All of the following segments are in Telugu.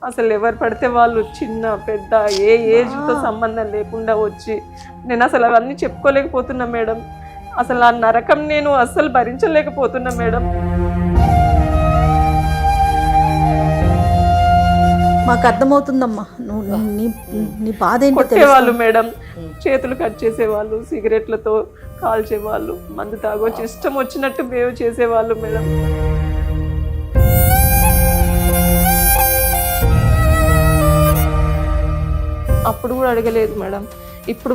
అసలు ఎవరు పడితే వాళ్ళు చిన్న పెద్ద ఏ ఏజ్తో సంబంధం లేకుండా వచ్చి నేను అసలు అవన్నీ చెప్పుకోలేకపోతున్నా మేడం. అసలు ఆ నరకం నేను అస్సలు భరించలేకపోతున్నా మేడం. మాకు అర్థమవుతుందమ్మా నువ్వు నీ బాధ ఏంటో కొట్టేవాళ్ళు మేడం, చేతులు కట్ చేసేవాళ్ళు, సిగరెట్లతో కాల్చేవాళ్ళు, మందు తాగొచ్చి ఇష్టం వచ్చినట్టు బిహేవ్ చేసేవాళ్ళు మేడం. అప్పుడు కూడా అడగలేదు మేడం. ఇప్పుడు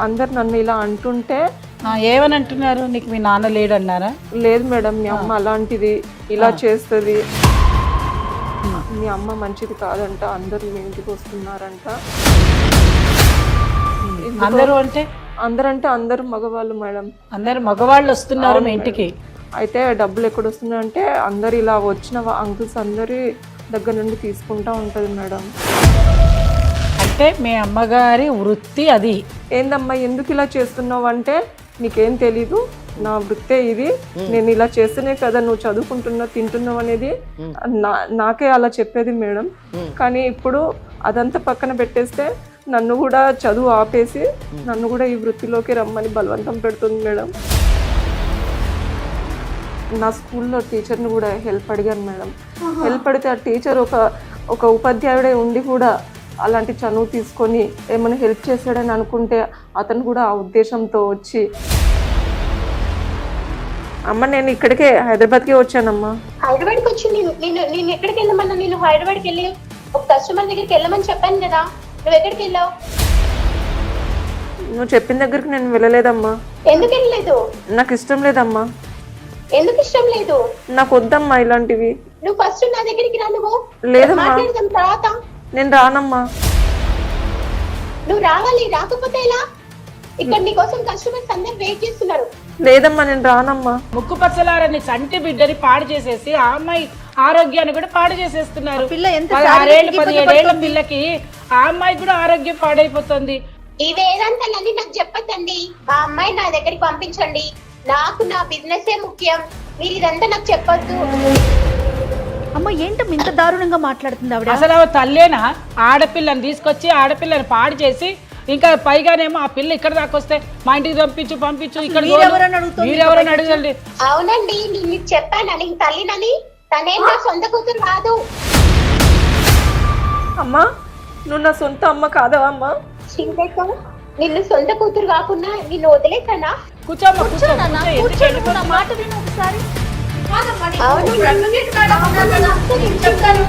అందరు నన్ను ఇలా అంటుంటే ఏమని అంటున్నారు? నీకు మీ నాన్న లేడన్నారా? లేదు మేడం, మీ అమ్మ అలాంటిది, ఇలా చేస్తుంది, మీ అమ్మ మంచిది కాదంట, అందరూ మీ ఇంటికి వస్తున్నారంట. అందరూ మగవాళ్ళు మేడం. అందరు మగవాళ్ళు వస్తున్నారు మీ ఇంటికి. అయితే డబ్బులు ఎక్కడ వస్తున్నాయంటే అందరు ఇలా వచ్చిన అంకుల్స్ అందరి దగ్గర నుండి తీసుకుంటా ఉంటుంది మేడం. అంటే మీ అమ్మగారి వృత్తి అది. ఏందమ్మా ఎందుకు ఇలా చేస్తున్నావు అంటే, నీకేం తెలీదు, నా వృత్తే ఇది, నేను ఇలా చేస్తేనే కదా నువ్వు చదువుకుంటున్నావు తింటున్నావు అనేది నాకే అలా చెప్పేది మేడం. కానీ ఇప్పుడు అదంతా పక్కన పెట్టేస్తే నన్ను కూడా చదువు ఆపేసి నన్ను కూడా ఈ వృత్తిలోకి రమ్మని బలవంతం పెడుతుంది మేడం. నా స్కూల్లో టీచర్ని కూడా హెల్ప్ అడిగాను మేడం. హెల్ప్ అడిగితే ఆ టీచర్ ఒక ఉపాధ్యాయుడే ఉండి కూడా అలాంటి చనువు తీసుకొని ఏమైనా హెల్ప్ చేశాడని అనుకుంటే అతను కూడా ఆ ఉద్దేశంతో వచ్చి, అమ్మ నేను ఇక్కడికే హైదరాబాద్కే వచ్చానమ్మా. హైదరాబాద్కి వచ్చి నేను ఎక్కడికి వెళ్ళమన్నా? నేను హైదరాబాద్కి వెళ్ళి ఒక కస్టమర్ దగ్గరికి వెళ్ళమని చెప్పాను కదా, నువ్వు ఎక్కడికి వెళ్ళావు? నువ్వు చెప్పిన దగ్గరికి నేను వెళ్ళలేదమ్మా. ఎందుకు వెళ్ళలేదు? నాకు ఇష్టం లేదమ్మా. ఎందుకు ఇష్టం లేదు? నాకు వద్దమ్మా ఇలాంటివి. నువ్వు ఫస్ట్ నా దగ్గరికి రా. నువ్వు లేదమ్మా, మాట్లాడదాం తర్వాత. నేను రానమ్మా. నువ్వు రావాలి, రాకపోతే ఎలా? ఇక్కడ నీ కోసం కస్టమర్స్ అందరు వెయిట్ చేస్తున్నారు. లేదమ్మా నేను రానమ్మా. ముక్కు పచ్చలారని చంటి బిడ్డని పాడు చేసేసి ఆ అమ్మాయి ఆరోగ్యాన్ని కూడా పాడు చేసేస్తున్నారు. 16 17 ఏళ్ల పిల్లకి ఆ అమ్మాయి కూడా ఆరోగ్యం పాడైపోతుంది. ఈ వేదాంతాలన్నీ నాకు చెప్పొద్దండి. ఆ అమ్మాయి నా దగ్గరికి పంపించండి. నాకు నా బిజినెస్ ముఖ్యం. మీరు ఇదంతా నాకు చెప్పొద్దు. అమ్మ ఏంటో ఇంత దారుణంగా మాట్లాడుతుంది ఆవిడ. అసలు ఆవిడ తల్లేనా? ఆడపిల్లని తీసుకొచ్చి ఆడపిల్లని పాడు చేసి ఇంకా పైగానేమో ఆ పిల్ల ఇక్కడ దాకా వస్తే మా ఇంటికి పంపించు ఇక్కడ మీరెవరని అడగండి. అవునండి, నేను చెప్పాను నీకు తల్లినని. తనేం నా సొంత కూతురు కాదు. అమ్మా నువ్వు నా సొంత అమ్మ కాదా అమ్మా? నిన్ను సొంత కూతురు కాకుండా నిన్ను వదిలేసానా? మాట విను ఒకసారి. చెప్తాను.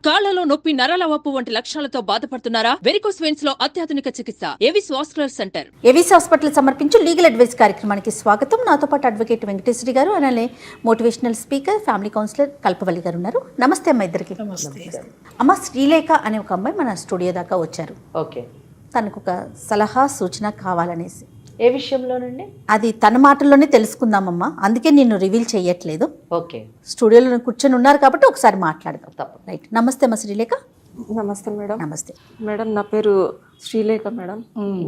కాళ్లలో నొప్పి, నరాల వాపు వంటి లక్షణాలతో బాధపడుతున్నారా? వెరికోస్ వెయిన్స్ లో అత్యాధునిక చికిత్స Avis vascular centre. Avis hospital సమర్పించు లీగల్ అడ్వైస్ కార్యక్రమానికి స్వాగతం. నాతో పాటు అడ్వకేట్ వెంకటేశ్వరి గారు, అలానే మోటివేషనల్ స్పీకర్, ఫ్యామిలీ కౌన్సిలర్ కల్పవల్లి గారు ఉన్నారు. నమస్తే అమ్మ ఇద్దరికి. అమ్మ శ్రీలేఖ అనే ఒక అమ్మాయి మన స్టూడియో దాకా వచ్చారు. ఓకే, తనకు ఒక సలహా సూచన కావాలనేసి. ఏ విషయంలోనండి? అది తన మాటల్లోనే తెలుసుకుందామమ్మా, అందుకే నేను రివీల్ చేయట్లేదు. ఓకే, స్టూడియోలో కూర్చొని ఉన్నారు కాబట్టి ఒకసారి మాట్లాడదాం. తప్ప. రైట్. నమస్తే అమ్మ శ్రీలేఖ. నమస్తే మేడం. నమస్తే మేడం, నా పేరు శ్రీలేఖ మేడం.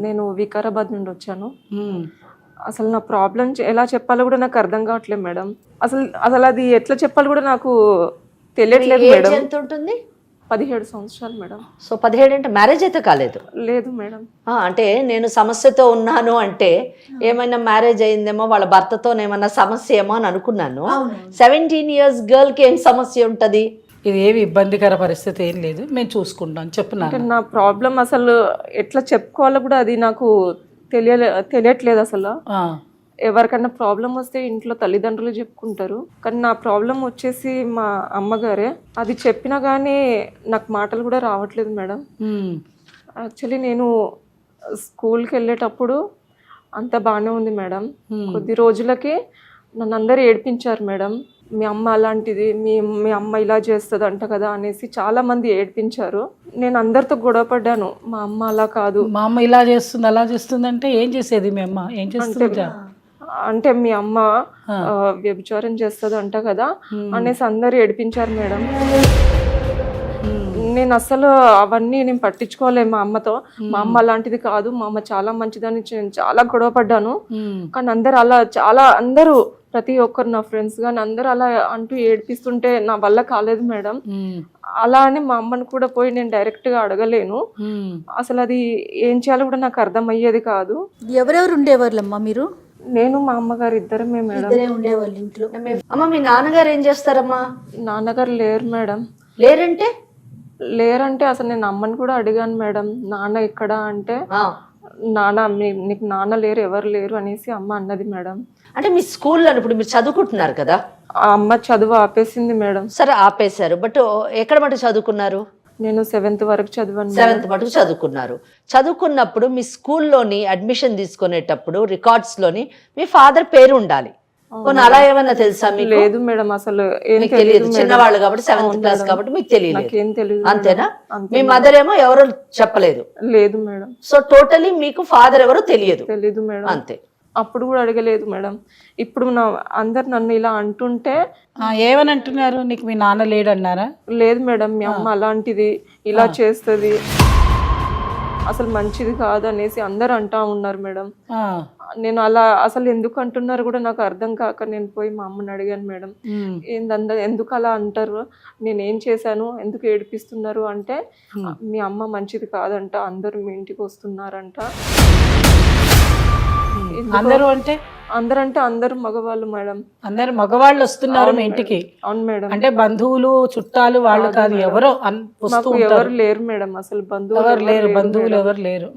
నేను వికారాబాద్ నుండి వచ్చాను. అసలు నా ప్రాబ్లం ఎలా చెప్పాలో కూడా నాకు అర్థం కావట్లేదు మేడం. అసలు అది ఎట్లా చెప్పాలో కూడా నాకు తెలియట్లేదు మేడం. ఎంత ఉంటుంది? 17 సంవత్సరాలు మేడం. సో 17 అంటే మ్యారేజ్ అయితే కాలేదు? లేదు మేడం. అంటే నేను సమస్యతో ఉన్నాను అంటే ఏమైనా మ్యారేజ్ అయిందేమో, వాళ్ళ భర్తతో ఏమన్నా సమస్య ఏమో అని అనుకున్నాను. 17 years గర్ల్కి ఏం సమస్య ఉంటుంది? ఇది ఏమి ఇబ్బందికర పరిస్థితి ఏం లేదు, మేము చూసుకుంటాం. చెప్పున్నాను. నా ప్రాబ్లం అసలు ఎట్లా చెప్పుకోవాలో కూడా అది నాకు తెలియట్లేదు అసలు. ఎవరికన్నా ప్రాబ్లం వస్తే ఇంట్లో తల్లిదండ్రులు చెప్పుకుంటారు, కానీ నా ప్రాబ్లం వచ్చేసి మా అమ్మగారే. అది చెప్పినా కానీ నాకు మాటలు కూడా రావట్లేదు మేడం. యాక్చువల్లీ నేను స్కూల్కి వెళ్ళేటప్పుడు అంత బాగానే ఉంది మేడం. కొద్ది రోజులకి నన్ను అందరూ ఏడిపించారు మేడం. మీ అమ్మ అలాంటిది, మీ అమ్మ ఇలా చేస్తుంది అంట కదా అనేసి చాలా మంది ఏడిపించారు. నేను అందరితో గొడవ పడ్డాను, మా అమ్మ అలా కాదు, మా అమ్మ ఇలా చేస్తుంది అలా చేస్తుంది అంటే ఏం చేసేది మీ అమ్మ? ఏం చేస్తుంది అంటే మీ అమ్మ వ్యభిచారం చేస్తుంది అంట కదా అనేసి అందరు ఏడిపించారు మేడం. నేను అస్సలు అవన్నీ నేను పట్టించుకోలేదు మా అమ్మతో. మా అమ్మ అలాంటిది కాదు, మా అమ్మ చాలా మంచిదని నేను చాలా గొడవ పడ్డాను. కానీ అందరూ ప్రతి ఒక్కరు నా ఫ్రెండ్స్ కానీ అందరూ అలా అంటూ ఏడిపిస్తుంటే నా వల్ల కాలేదు మేడం. అలా అని మా అమ్మని కూడా పోయి నేను డైరెక్ట్ గా అడగలేను. అసలు అది ఏం చేయాలో కూడా నాకు అర్థం అయ్యేది కాదు. ఎవరెవరు ఉండేవాళ్ళమ్మా మీరు? నేను మా అమ్మగారు ఇద్దరమే మేడం. ఉండేవాళ్ళు ఇంట్లో. అమ్మ మీ నాన్నగారు ఏం చేస్తారమ్మా? నాన్నగారు లేరు మేడం. లేరంటే అసలు నేను అమ్మని కూడా అడిగాను మేడం, నాన్న ఎక్కడ అంటే నాన్న నీకు నాన్న లేరు, ఎవరు లేరు అనేసి అమ్మ అన్నది మేడం. అంటే మీ స్కూల్లో ఇప్పుడు మీరు చదువుకుంటున్నారు కదా, ఆ అమ్మ చదువు ఆపేసింది మేడం. సరే ఆపేశారు, బట్ ఎక్కడ మటుకు చదువుకున్నారు? నేను 7th వరకు చదివాను. 7th మటుకు చదువుకున్నారు. చదువుకున్నప్పుడు మీ స్కూల్లోని అడ్మిషన్ తీసుకునేటప్పుడు రికార్డ్స్ లోని మీ ఫాదర్ పేరు ఉండాలి. కొన్ని అలా ఏమన్నా తెలుసా మీకు? లేదు మేడం, అసలు మీకు తెలియదు, చిన్నవాళ్ళు కాబట్టి 7th క్లాస్ కాబట్టి మీకు తెలియదు. నాకేం తెలియదు. అంతేనా? మీ మదర్ ఏమో ఎవరో చెప్పలేదు? లేదు మేడం. సో టోటలీ మీకు ఫాదర్ ఎవరో తెలియదు మేడం. అంతే. అప్పుడు కూడా అడగలేదు మేడం. ఇప్పుడు అందరు నన్ను ఇలా అంటుంటే ఏమని అంటున్నారు? నీకు మీ నాన్న లేడు అన్నారా? లేదు మేడం, మీ అమ్మ అలాంటిది, ఇలా చేస్తుంది, అసలు మంచిది కాదు అనేసి అందరు అంటా ఉన్నారు మేడం. నేను అలా అసలు ఎందుకు అంటున్నారు కూడా నాకు అర్థం కాక నేను పోయి మా అమ్మని అడిగాను మేడం, ఎందుకు అలా అంటారు, నేనేం చేశాను, ఎందుకు ఏడిపిస్తున్నారు అంటే మీ అమ్మ మంచిది కాదంట, అందరూ మీ ఇంటికి వస్తున్నారంట. అందరూ మగవాళ్ళు మేడం. అందరు మగవాళ్ళు వస్తున్నారు మీ ఇంటికి? అవును మేడం. అంటే బంధువులు చుట్టాలు వాళ్ళు కాదు, ఎవరో ఎవరు లేరు మేడం, అసలు బంధువులు ఎవరు లేరు.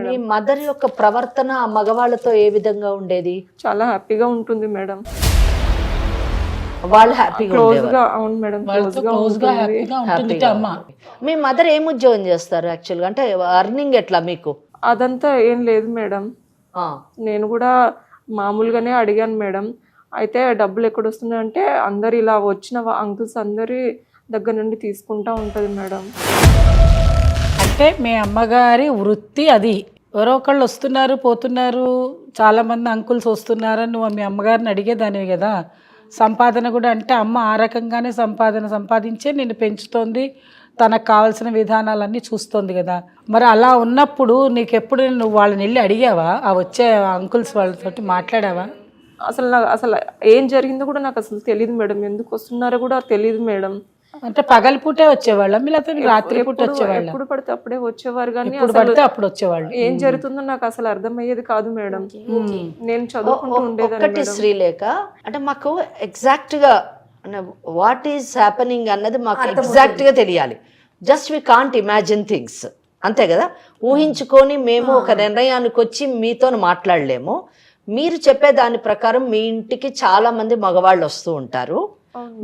మీ మదర్ యొక్క ప్రవర్తన ఆ మగవాళ్ళతో ఏ విధంగా ఉండేది? చాలా హ్యాపీగా ఉంటుంది మేడం. వాళ్ళు హ్యాపీగా క్లోజ్గా. అవును మేడం, మీ మదర్ ఏం ఉద్యోగం చేస్తారు యాక్చువల్గా? అంటే అర్నింగ్ ఎట్లా మీకు? అదంతా ఏం లేదు మేడం. నేను కూడా మామూలుగానే అడిగాను మేడం. అయితే డబ్బులు ఎక్కడ వస్తున్నాయి అంటే అందరు ఇలా వచ్చిన అంకుల్స్ అందరి దగ్గర నుండి తీసుకుంటా ఉంటది మేడం. అంటే మీ అమ్మగారి వృత్తి అది, ఎవరో ఒకళ్ళు వస్తున్నారు పోతున్నారు, చాలా మంది అంకుల్స్ వస్తున్నారని నువ్వు మీ అమ్మగారిని అడిగేదానివి కదా. సంపాదన కూడా అంటే అమ్మ ఆ రకంగానే సంపాదించే నిన్ను పెంచుతోంది, తనకు కావాల్సిన విధానాలన్నీ చూస్తుంది కదా. మరి అలా ఉన్నప్పుడు నీకెప్పుడు నువ్వు వాళ్ళని వెళ్ళి అడిగావా? ఆ వచ్చే అంకుల్స్ వాళ్ళతో మాట్లాడావా? అసలు ఏం జరిగిందో కూడా నాకు అసలు తెలియదు మేడం, ఎందుకు వస్తున్నారో కూడా తెలియదు మేడం. అంటే పగలపూటే వచ్చేవాళ్ళ, లేకపోతే రాత్రి పూట వచ్చేవాళ్ళ? ఎప్పుడు పడితే అప్పుడే వచ్చేవారు, కానీ అప్పుడు వచ్చేవాళ్ళు. ఏం జరుగుతుందో నాకు అసలు అర్థమయ్యేది కాదు మేడం. నేను చదువుకుంటూ ఉండేదాన్ని. ఒకటి శ్రీలేఖ, అంటే మాకు ఎగ్జాక్ట్ గా వాట్ ఈస్ హ్యాపెనింగ్ అన్నది మాకు ఎగ్జాక్ట్ గా తెలియాలి. Just we can't imagine things, అంతే కదా. ఊహించుకొని మేము ఒక నిర్ణయానికి వచ్చి మీతో మాట్లాడలేము. మీరు చెప్పే దాని ప్రకారం మీ ఇంటికి చాలా మంది మగవాళ్ళు వస్తూ ఉంటారు,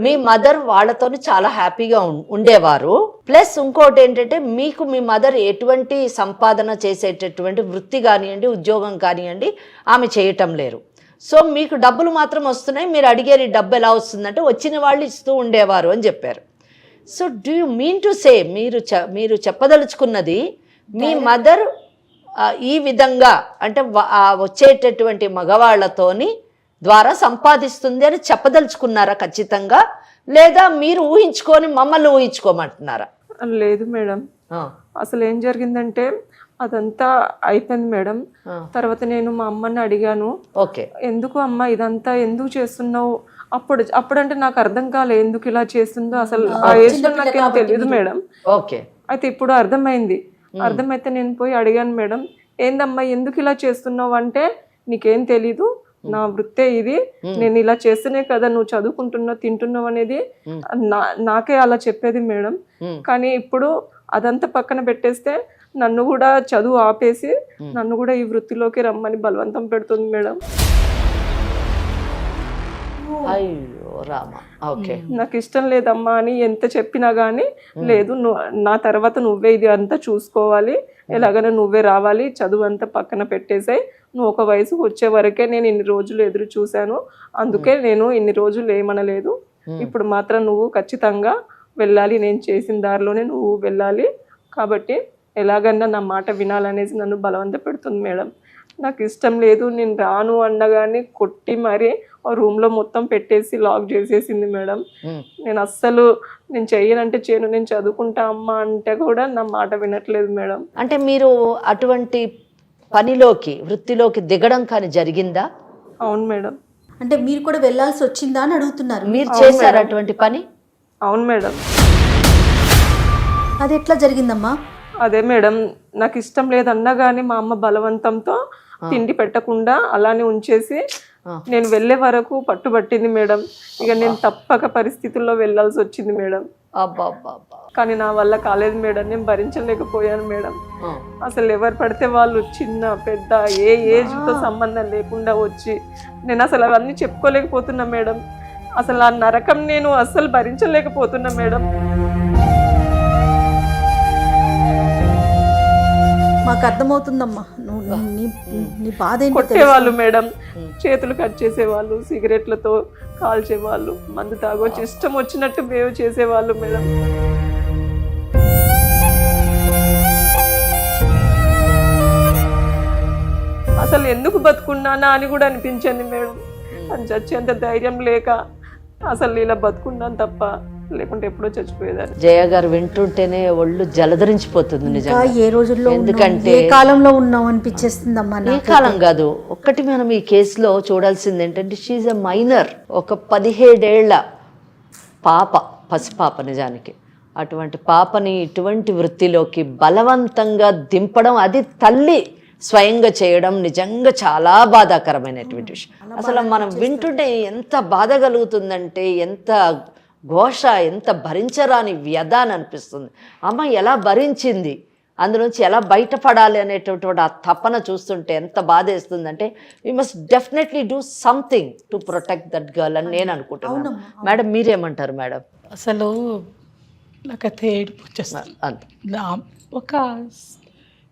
మీ మదర్ వాళ్ళతో చాలా హ్యాపీగా ఉండేవారు. ప్లస్ ఇంకోటి ఏంటంటే మీకు మీ మదర్ ఎటువంటి సంపాదన చేసేటటువంటి వృత్తి కానివ్వండి, ఉద్యోగం కానివ్వండి ఆమె చేయటం లేరు. సో మీకు డబ్బులు మాత్రం వస్తున్నాయి, మీరు అడిగేది డబ్బు ఎలా వస్తుందంటే వచ్చిన వాళ్ళు ఇస్తూ ఉండేవారు అని చెప్పారు. So do you mean to say మీరు చెప్పదలుచుకున్నది మీ మదర్ ఈ విధంగా అంటే వచ్చేటటువంటి మగవాళ్లతోని ద్వారా సంపాదిస్తుంది అని చెప్పదలుచుకున్నారా ఖచ్చితంగా, లేదా మీరు ఊహించుకొని మమ్మల్ని ఊహించుకోమంటున్నారా? లేదు మేడం, అసలు ఏం జరిగిందంటే అదంతా అయిపోయింది మేడం. తర్వాత నేను మా అమ్మని అడిగాను, ఎందుకు అమ్మ ఇదంతా ఎందుకు చేస్తున్నావు? అప్పుడంటే నాకు అర్థం కాలే ఎందుకు ఇలా చేస్తుందో, అసలు ఆ ఏజ్ లో నాకేం తెలియదు మేడం. అయితే ఇప్పుడు అర్థమైతే నేను పోయి అడిగాను మేడం, ఏందమ్మా ఎందుకు ఇలా చేస్తున్నావు అంటే నీకేం తెలీదు, నా వృత్తే ఇది, నేను ఇలా చేస్తేనే కదా నువ్వు చదువుకుంటున్నావు తింటున్నావు అనేది నాకే అలా చెప్పేది మేడం. కానీ ఇప్పుడు అదంతా పక్కన పెట్టేస్తే నన్ను కూడా చదువు ఆపేసి నన్ను కూడా ఈ వృత్తిలోకి రమ్మని బలవంతం పెడుతుంది మేడం. నాకు ఇష్టం లేదమ్మా అని ఎంత చెప్పినా గానీ లేదు, నా తర్వాత నువ్వే ఇది అంతా చూసుకోవాలి, ఎలాగైనా నువ్వే రావాలి, చదువు అంతా పక్కన పెట్టేసాయి, నువ్వు ఒక వయసుకు వచ్చే వరకే నేను ఇన్ని రోజులు ఎదురు చూశాను, అందుకే నేను ఇన్ని రోజులు ఏమనలేదు, ఇప్పుడు మాత్రం నువ్వు ఖచ్చితంగా వెళ్ళాలి, నేను చేసిన దారిలోనే నువ్వు వెళ్ళాలి, కాబట్టి ఎలాగన్నా నా మాట వినాలనేసి నన్ను బలవంత పెడుతుంది మేడం. నాకు ఇష్టం లేదు, నేను రాను అనగానే కొట్టి మరీ రూమ్లో మొత్తం పెట్టేసి లాక్ చేసేసింది మేడం. నేను అస్సలు నేను చెయ్యనంటే చేయను, నేను చదువుకుంటా అమ్మ అంటే కూడా నా మాట వినట్లేదు మేడం. అంటే మీరు అటువంటి పనిలోకి వృత్తిలోకి దిగడం కానీ జరిగిందా? అవును మేడం. అంటే మీరు కూడా వెళ్ళాల్సి వచ్చిందా అని అడుగుతున్నారు. మీరు చేశారు అటువంటి పని? అవును మేడం. అది ఎట్లా జరిగిందమ్మా? అదే మేడం, నాకు ఇష్టం లేదన్నా కానీ మా అమ్మ బలవంతంతో తిండి పెట్టకుండా అలానే ఉంచేసి నేను వెళ్ళే వరకు పట్టుబట్టింది మేడం. ఇక నేను తప్పక పరిస్థితుల్లో వెళ్ళాల్సి వచ్చింది మేడం. అబ్బా. కానీ నా వల్ల కాలేదు మేడం, నేను భరించలేకపోయాను మేడం. అసలు ఎవరు పడితే వాళ్ళు చిన్న పెద్ద ఏ ఏజ్తో సంబంధం లేకుండా వచ్చి నేను అసలు అవన్నీ చెప్పుకోలేకపోతున్నా మేడం. అసలు ఆ నరకం నేను అస్సలు భరించలేకపోతున్నా మేడం. మాకు అర్థమవుతుందమ్మా నీ బాధ ఏంటో. కొట్టేవాళ్ళు మేడం, చేతులు కట్ చేసేవాళ్ళు, సిగరెట్లతో కాల్చేవాళ్ళు, మందు తాగొచ్చి ఇష్టం వచ్చినట్టు బిహేవ్ చేసేవాళ్ళు మేడం. అసలు ఎందుకు బతుకున్నానా అని కూడా అనిపించింది మేడం. అని చచ్చేంత ధైర్యం లేక అసలు ఇలా బతుకున్నాను తప్ప, లేకుంటే ఎప్పుడో చచ్చిపోయేదాన్ని. జయ గారు వింటుంటేనే ఒళ్ళు జలధరించిపోతుంది నిజంగా. ఏ రోజుల్లో ఎందుకంటే ఏ కాలంలో ఉన్నాం అనిపించేస్తుందమ్మా. ఈ కాలం కాదు, ఒక్కటి మనం ఈ కేసులో చూడాల్సింది ఏంటంటే షీఈ్ ఎ మైనర్, ఒక 17 ఏళ్ల పాప, పసిపాప నిజానికి. అటువంటి పాపని ఇటువంటి వృత్తిలోకి బలవంతంగా దింపడం, అది తల్లి స్వయంగా చేయడం నిజంగా చాలా బాధాకరమైనటువంటి విషయం. అసలు మనం వింటుంటే ఎంత బాధ కలుగుతుందంటే, ఎంత ఘోష, ఎంత భరించరాని వ్యధ అని అనిపిస్తుంది. అమ్మ ఎలా భరించింది, అందులోంచి ఎలా బయటపడాలి అనేటటువంటి ఆ తపన చూస్తుంటే ఎంత బాధ వేస్తుందంటే we must definitely do something to protect that girl అని నేను అనుకుంటున్నాను. మేడం మీరేమంటారు మేడం? అసలు నాకైతే ఏడుపు వచ్చేస్తుంది. ఒక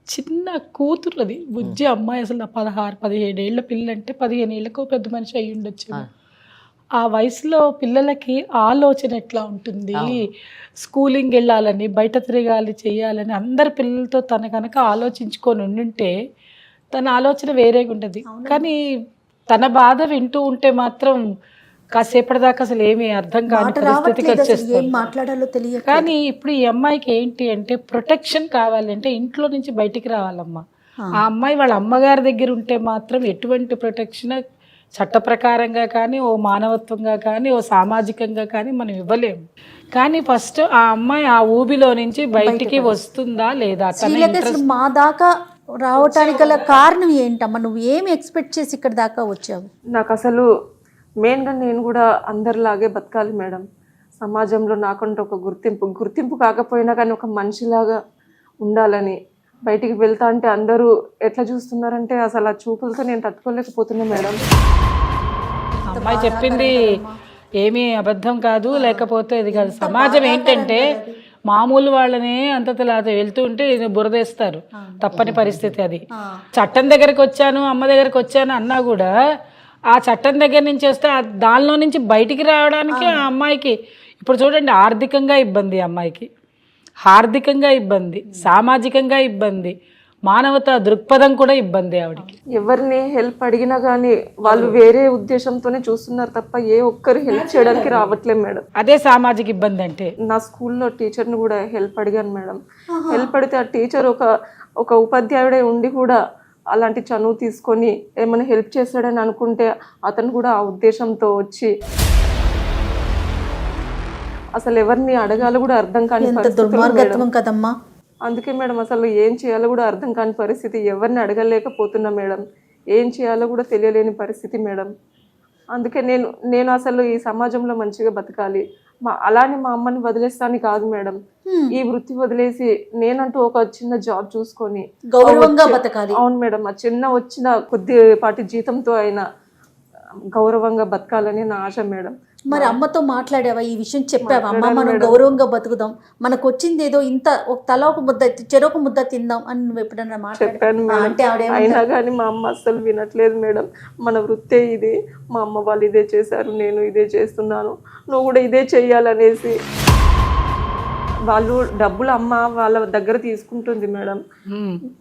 చిన్న కూతురు, అది బుజ్జి అమ్మాయి, అసలు 16-17 ఏళ్ల పిల్లంటే 15 ఏళ్ళకో పెద్ద మనిషి అయ్యి ఉండొచ్చు. ఆ వయసులో పిల్లలకి ఆలోచన ఎట్లా ఉంటుంది, స్కూలింగ్ వెళ్ళాలని, బయట తిరగాలి, చేయాలని అందరి పిల్లలతో తన కనుక ఆలోచించుకొని ఉండుంటే తన ఆలోచన వేరేగా ఉంటుంది. కానీ తన బాధ వింటూ ఉంటే మాత్రం కాసేపటి దాకా అసలు ఏమీ అర్థం కాని పరిస్థితికి వచ్చేస్తుంది. కానీ ఇప్పుడు ఈ అమ్మాయికి ఏంటి అంటే ప్రొటెక్షన్ కావాలంటే ఇంట్లో నుంచి బయటికి రావాలమ్మా. ఆ అమ్మాయి వాళ్ళ అమ్మగారి దగ్గర ఉంటే మాత్రం ఎటువంటి ప్రొటెక్షన్ చట్ట ప్రకారంగా కానీ, ఓ మానవత్వంగా కానీ, ఓ సామాజికంగా కానీ మనం ఇవ్వలేము. కానీ ఫస్ట్ ఆ అమ్మాయి ఆ ఊబిలో నుంచి బయటికి వస్తుందా లేదా? మా దాకా రావటానికి గల కారణం ఏంటమ్మా? నువ్వు ఏమి ఎక్స్పెక్ట్ చేసి ఇక్కడ దాకా వచ్చావు? నాకు అసలు మెయిన్గా నేను కూడా అందరిలాగే బతకాలి మేడం. సమాజంలో నాకంటే ఒక గుర్తింపు కాకపోయినా కానీ ఒక మనిషిలాగా ఉండాలని. బయటికి వెళ్తా అంటే అందరూ ఎట్లా చూస్తున్నారంటే అసలు ఆ చూపులతో నేను తట్టుకోలేకపోతున్నా మేడం. అమ్మాయి చెప్పింది ఏమీ అబద్ధం కాదు, లేకపోతే ఇది కాదు. సమాజం ఏంటంటే మామూలు వాళ్ళనే అంతలా వెళ్తూ ఉంటే బురదేస్తారు, తప్పని పరిస్థితి అది. చట్టం దగ్గరకు వచ్చాను, అమ్మ దగ్గరకు వచ్చాను అన్నా కూడా ఆ చట్టం దగ్గర నుంచి వస్తే దానిలో నుంచి బయటికి రావడానికి ఆ అమ్మాయికి ఇప్పుడు చూడండి, ఆర్థికంగా ఇబ్బంది, అమ్మాయికి ఆర్థికంగా ఇబ్బంది, సామాజికంగా ఇబ్బంది, మానవతా దృక్పథం కూడా ఇబ్బంది ఆవిడకి. ఎవరిని హెల్ప్ అడిగినా కానీ వాళ్ళు వేరే ఉద్దేశంతోనే చూస్తున్నారు తప్ప ఏ ఒక్కరు హెల్ప్ చేయడానికి రావట్లేదు మేడం. అదే సామాజిక ఇబ్బంది అంటే. నా స్కూల్లో టీచర్ని కూడా హెల్ప్ అడిగాను మేడం. హెల్ప్ అడిగితే ఆ టీచర్ ఒక ఉపాధ్యాయుడే ఉండి కూడా అలాంటి చనువు తీసుకొని ఏమైనా హెల్ప్ చేస్తాడని అనుకుంటే అతను కూడా ఆ ఉద్దేశంతో వచ్చి అసలు ఎవరిని అడగాలో కూడా అర్థం కాని కదమ్మా. అందుకే మేడం అసలు ఏం చేయాలో కూడా అర్థం కాని పరిస్థితి, ఎవరిని అడగలేకపోతున్నా మేడం, ఏం చేయాలో కూడా తెలియలేని పరిస్థితి మేడం. అందుకే నేను అసలు ఈ సమాజంలో మంచిగా బతకాలి, అలానే మా అమ్మని వదిలేస్తాను కాదు మేడం. ఈ వృత్తి వదిలేసి నేనంటూ ఒక చిన్న జాబ్ చూసుకొని గౌరవంగా బతకాలి. అవును మేడం, ఆ చిన్న వచ్చిన కొద్దిపాటి జీతంతో అయినా గౌరవంగా బతకాలని నా ఆశ మేడం. మరి అమ్మతో మాట్లాడావా? ఈ విషయం చెప్పావా? అమ్మ మనం గౌరవంగా బతుకుదాం, మనకు వచ్చింది ఏదో ఇంత తల ఒక ముద్ద చెరొక ముద్ద తిందాం అని నువ్వు ఎప్పుడన్నా చెప్పాను అంటే అయినా కానీ మా అమ్మ అస్సలు వినట్లేదు మేడం. మన వృత్తే ఇది, మా అమ్మ వాళ్ళు ఇదే చేశారు, నేను ఇదే చేస్తున్నాను, నువ్వు కూడా ఇదే చెయ్యాలనేసి వాళ్ళు డబ్బులు అమ్మ వాళ్ళ దగ్గర తీసుకుంటుంది మేడం.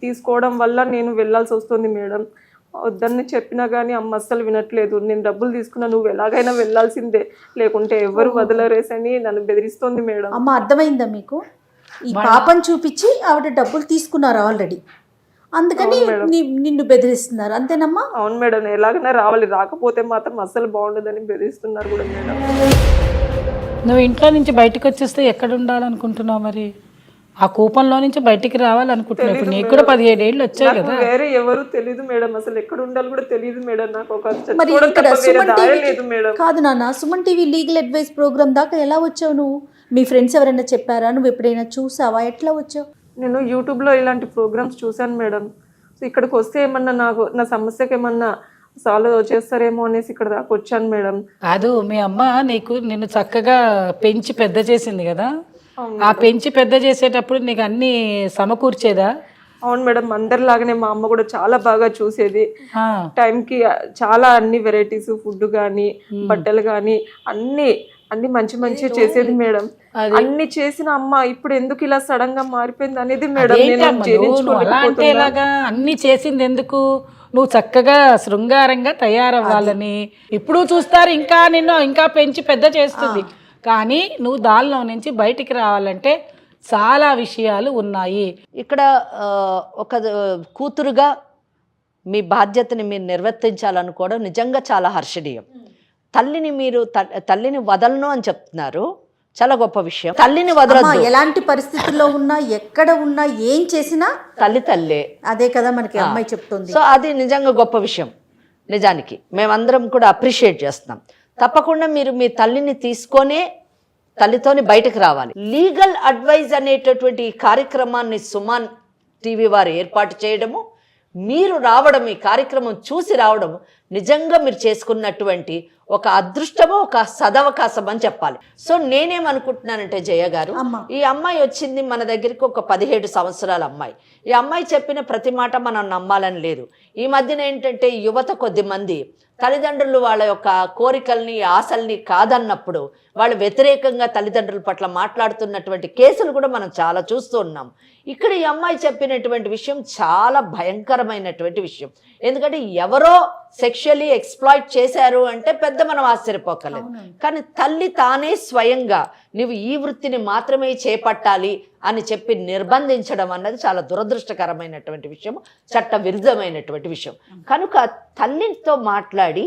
తీసుకోవడం వల్ల నేను వెళ్ళాల్సి వస్తుంది మేడం. వద్దని చెప్పినా కానీ అమ్మ అస్సలు వినట్లేదు. నేను డబ్బులు తీసుకున్నా, నువ్వు ఎలాగైనా వెళ్ళాల్సిందే, లేకుంటే ఎవరు వదలరేసని నన్ను బెదిరిస్తోంది మేడం. అమ్మ అర్థమైందా మీకు? ఈ పాపను చూపించి ఆవిడ డబ్బులు తీసుకున్నారు ఆల్రెడీ, అందుకని నిన్ను బెదిరిస్తున్నారు, అంతేనమ్మా? అవును మేడం, ఎలాగైనా రావాలి, రాకపోతే మాత్రం అస్సలు బాగుండదని బెదిరిస్తున్నారు కూడా మేడం. నువ్వు ఇంట్లో నుంచి బయటకు వచ్చేస్తే ఎక్కడ ఉండాలనుకుంటున్నావు మరి? ఆ కూపంలో నుంచి బయటికి రావాలనుకుంటున్నావు. ఇప్పుడు నీకు కూడా 17 ఏళ్ళు వచ్చాయి కదా. వేరే ఎవరు తెలియదు మేడం, అసలు ఎక్కడ ఉండాలి కూడా తెలియదు మేడం. నాకు ఒక మరి చచ్చిపోవడం ఇక్కడ తప్ప వేరే సుమన్ దారి టీవీ లేదు మేడం. కాదు నాన్న, Suman TV legal advice programme దాకా ఎలా వచ్చావు నువ్వు? మీ ఫ్రెండ్స్ ఎవరైనా చెప్పారా? నువ్వు ఎప్పుడైనా చూసావా? ఎట్లా వచ్చావు? నేను యూట్యూబ్లో ఇలాంటి ప్రోగ్రామ్స్ చూశాను మేడం. సో ఇక్కడికి వస్తే ఏమన్నా నాకు నా సమస్యకి ఏమన్నా సాల్వ్ చేస్తారేమో అనేసి ఇక్కడ దాకా వచ్చాను మేడం. కాదు, మీ అమ్మ నిన్ను చక్కగా పెంచి పెద్ద చేసింది కదా. ఆ పెంచి పెద్ద చేసేటప్పుడు నీకు అన్ని సమకూర్చేదా? అవును మేడం, అందరిలాగానే మా అమ్మ కూడా చాలా బాగా చూసేది. టైంకి చాలా అన్ని వెరైటీస్ ఫుడ్ కానీ బట్టలు కానీ అన్ని మంచి మంచి చేసేది మేడం. అన్ని చేసిన అమ్మ ఇప్పుడు ఎందుకు ఇలా సడన్ గా మారిపోయింది అనేది మేడం అంటే ఇలాగా అన్ని చేసింది ఎందుకు? నువ్వు చక్కగా శృంగారంగా తయారవ్వాలని ఇప్పుడు చూస్తారు, ఇంకా నిన్ను ఇంకా పెంచి పెద్ద చేస్తుంది. కానీ నువ్వు దానిలో నుంచి బయటికి రావాలంటే చాలా విషయాలు ఉన్నాయి. ఇక్కడ ఒక కూతురుగా మీ బాధ్యతని మీరు నిర్వర్తించాలనుకోవడం నిజంగా చాలా హర్షణీయం. తల్లిని వదలను అని చెప్తున్నారు, చాలా గొప్ప విషయం. తల్లిని వదలొద్దు. ఎలాంటి పరిస్థితుల్లో ఉన్నా, ఎక్కడ ఉన్నా, ఏం చేసినా తల్లే. అదే కదా మనకి అమ్మాయి చెప్తుంది. సో అది నిజంగా గొప్ప విషయం. నిజానికి మేమందరం కూడా అప్రిషియేట్ చేస్తున్నాం. తప్పకుండా మీరు మీ తల్లిని తీసుకొనే తల్లితోని బయటకు రావాలి. లీగల్ అడ్వైజ్ అనేటటువంటి ఈ కార్యక్రమాన్ని సుమన్ టీవీ వారు ఏర్పాటు చేయడము, మీరు రావడం, ఈ కార్యక్రమం చూసి రావడం నిజంగా మీరు చేసుకున్నటువంటి ఒక అదృష్టమో ఒక సదవకాశం అని చెప్పాలి. సో నేనేమనుకుంటున్నానంటే జయ గారు, ఈ అమ్మాయి వచ్చింది మన దగ్గరికి ఒక 17 సంవత్సరాల అమ్మాయి. ఈ అమ్మాయి చెప్పిన ప్రతి మాట మనం నమ్మాలని లేదు. ఈ మధ్యన ఏంటంటే యువత కొద్ది మంది తల్లిదండ్రులు వాళ్ళ యొక్క కోరికల్ని ఆశల్ని కాదన్నప్పుడు వాళ్ళు వ్యతిరేకంగా తల్లిదండ్రుల పట్ల మాట్లాడుతున్నటువంటి కేసులు కూడా మనం చాలా చూస్తూ ఉన్నాం. ఇక్కడ ఈ అమ్మాయి చెప్పినటువంటి విషయం చాలా భయంకరమైనటువంటి విషయం. ఎందుకంటే ఎవరో సెక్షువల్లీ ఎక్స్ప్లాయిట్ చేశారు అంటే పెద్ద మనం ఆశ్చర్యపోకలేదు. కానీ తల్లి తానే స్వయంగా నువ్వు ఈ వృత్తిని మాత్రమే చేపట్టాలి అని చెప్పి నిర్బంధించడం అన్నది చాలా దురదృష్టకరమైనటువంటి విషయం, చట్ట విరుద్ధమైనటువంటి విషయం. కనుక తల్లితో మాట్లాడి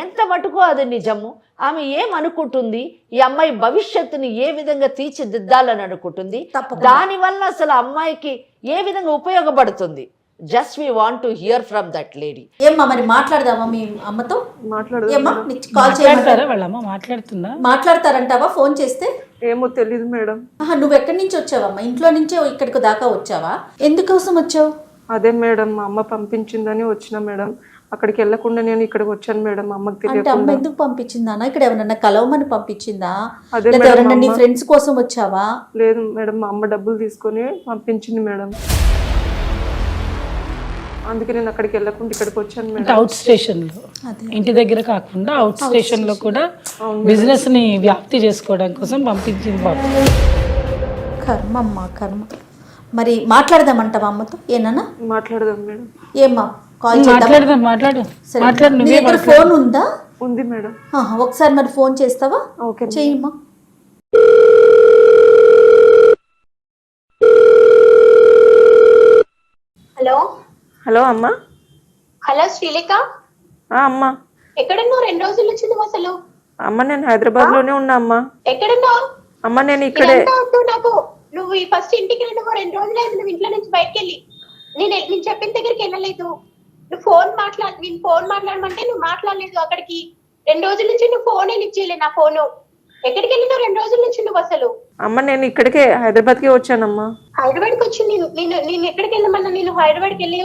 ఎంత మటుకు అది నిజము, ఆమె ఏమనుకుంటుంది, ఈ అమ్మాయి భవిష్యత్తుని ఏ విధంగా తీర్చిదిద్దాలని అనుకుంటుంది, దానివల్ల అసలు అమ్మాయికి ఏ విధంగా ఉపయోగపడుతుంది, just we want to hear from that lady. ఏమ్మా మరి మాట్లాడదామా మీ అమ్మతో? మాట్లాడతారంటావా ఫోన్ చేస్తే? ఏమో తెలీదు మేడం. నువ్వు ఎక్కడి నుంచి వచ్చావమ్మా? ఇంట్లో నుంచే ఇక్కడికి దాకా వచ్చావా? ఎందుకోసం వచ్చావు? అదే మేడం, మా అమ్మ పంపించిందని వచ్చిన మేడం. అక్కడికి వెళ్ళకుండా నేను ఇక్కడికి వచ్చాను మేడం. అమ్మకి అంటే తెలియకుండా. అమ్మ ఎందుకు పంపించిందా? ఇక్కడ ఎవరన్నా కలవమని పంపించిందా? ఎవరన్నా నీ ఫ్రెండ్స్ కోసం వచ్చావా? లేదు మేడం, మా అమ్మ డబ్బులు తీసుకొని పంపించింది మేడం. అందుకే నేను అక్కడికి వెళ్ళకుండా ఇక్కడికి వచ్చాను మేడం. అవుట్ స్టేషన్ లో, ఇంటి దగ్గర కాకుండా అవుట్ స్టేషన్ లో కూడా బిజినెస్ ని వ్యాప్తి చేసుకోవడం కోసం పంపించింది బాబు. కర్మ అమ్మా కర్మ. మరి మాట్లాడదామంటావా అమ్మతో? ఏనా మాట్లాడదాం మేడం. ఏమ్మా కాల్ మాట్లాడు. ఫోన్ ఉందా? ఉంది మేడం. ఒకసారి మరి ఫోన్ చేస్తావా? ఓకే చెయ్యమ్మా. హలో హలో అమ్మా. హలో శ్రీలేఖ. అమ్మా ఎక్కడున్నావు? 2 రోజుల నుంచి నువ్వు అసలు. అమ్మ నేను హైదరాబాద్ లోనే ఉన్నా అమ్మా. ఎక్కడున్నావు? అమ్మ నేను ఇక్కడే. నాకు నువ్వు ఈ ఫస్ట్ ఇంటికి వెళ్ళి 2 రోజులైంది నువ్వు ఇంట్లో నుంచి బయటకు వెళ్ళి. నేను చెప్పిన దగ్గరికి వెళ్ళలేదు. నువ్వు ఫోన్ మాట్లాడమంటే నువ్వు మాట్లాడలేదు. అక్కడికి 2 రోజుల నుంచి నువ్వు ఫోనే లిఫ్ట్ చేయలేదు. నా ఫోను ఎక్కడికి వెళ్ళినావు 2 రోజుల నుంచి నువ్వు అసలు? అమ్మ నేను ఇక్కడికే హైదరాబాద్ కి వచ్చానమ్మా. హైదరాబాద్ కి వచ్చి నేను ఎక్కడికి వెళ్ళమన్నా? నేను హైదరాబాద్ కి వెళ్ళి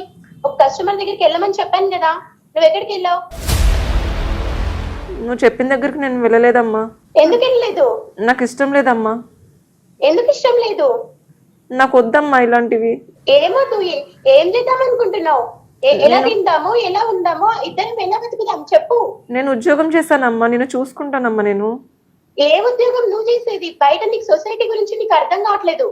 ఒక కస్టమర్ దగ్గరికి వెళ్ళమని చెప్పాను కదా, నువ్వు ఎక్కడికి వెళ్ళావు? నువ్వు చెప్పిన దగ్గరికి నేను వెళ్ళలేదమ్మా. ఎందుకు వెళ్ళలేదు? నాకు ఇష్టం లేదమ్మా. ఎందుకు ఇష్టం లేదు? నాకు వద్దమ్మా ఇలాంటివి. ఏమో నువ్వు ఏం చేద్దాం అనుకుంటున్నావు? ఎలా తిందాము, ఎలా ఉందామో, ఇద్దరం ఎలా బతుకుదాం చెప్పు. నేను ఉద్యోగం చేస్తానమ్మా, నేను చూసుకుంటానమ్మా. నేను ఏ ఉద్యోగం నువ్వు చేసేది? బయట నీకు సొసైటీ గురించి నీకు అర్థం కావట్లేదు.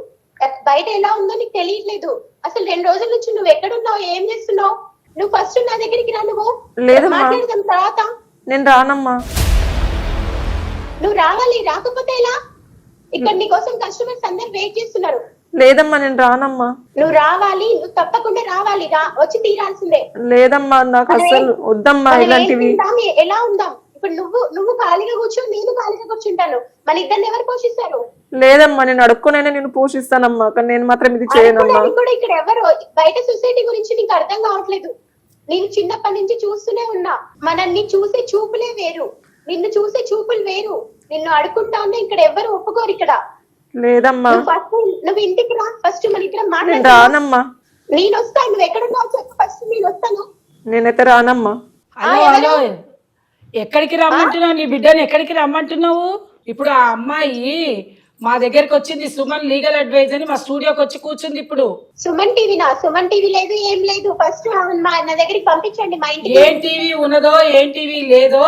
బయట ఎలా ఉందో నీకు తెలియట్లేదు. అసలు 2 రోజుల నుంచి నువ్వు ఎక్కడున్నావు, ఏం చేస్తున్నావు? నువ్వు ఫస్ట్ నా దగ్గరికి రా, నువ్వు లేదమ్మా. మాట్లాడదాం తర్వాత. నేను రానమ్మా. నువ్వు రావాలి, రాకపోతే ఎలా? ఇక్కడ నీ కోసం కస్టమర్స్ అందరు వెయిట్ చేస్తున్నారు. లేదమ్మా నేను రానమ్మా. నువ్వు రావాలి, నువ్వు తప్పకుండా రావాలి, వచ్చి తీరాల్సిందే. లేదమ్మా నాకు అసలు వద్దమ్మా మనం ఏం ఇలాంటివి. తిందాం, ఎలా ఉందాం? ఇప్పుడు నువ్వు ఖాళీగా కూర్చో, నేను ఖాళీగా కూర్చుంటాను. మన ఇద్దరిని ఎవరు పోషిస్తారు? లేదమ్మా నేను అడుక్కునైనా నేను పోషిస్తానమ్మా, కానీ నేను మాత్రం ఇది చేయనమ్మా. అనుకోవడానికి కూడా ఇక్కడ ఎవరు? బయట సొసైటీ గురించి నీకు అర్థం కావట్లేదు. నేను చిన్నప్పటి నుంచి చూస్తూనే ఉన్నా. మనల్ని చూసే చూపులే వేరు, నిన్ను చూసే చూపులు వేరు. నిన్ను అడుకుంటా ఉన్నా ఇక్కడ ఎవరు ఒప్పుకోరు. ఇక్కడ లేదమ్మా నువ్వు ఇంటికి రా, ఫస్ట్ మన ఇక్కడ నేను మాట్లాడు. రానమ్మా. నేను వస్తాను, నువ్వు ఎక్కడున్నావు చెప్పు ఫస్ట్, నేను వస్తాను. నేనైతే రానమ్మా. హలో ఎక్కడికి రమ్మంటున్నావు? నీ బిడ్డని ఎక్కడికి రమ్మంటున్నావు? ఇప్పుడు ఆ అమ్మాయి మా దగ్గరికి వచ్చింది, సుమన్ లీగల్ అడ్వైజ్ అని మా స్టూడియోకి వచ్చి కూర్చుంది. ఇప్పుడు సుమన్ టీవీ సుమన్ టీవీ లేదు, ఏం లేదు. ఫస్ట్ నా దగ్గరికి పంపించండి మా ఇంటికి. ఏం టీవీ ఉన్నదో ఏం టీవీ లేదో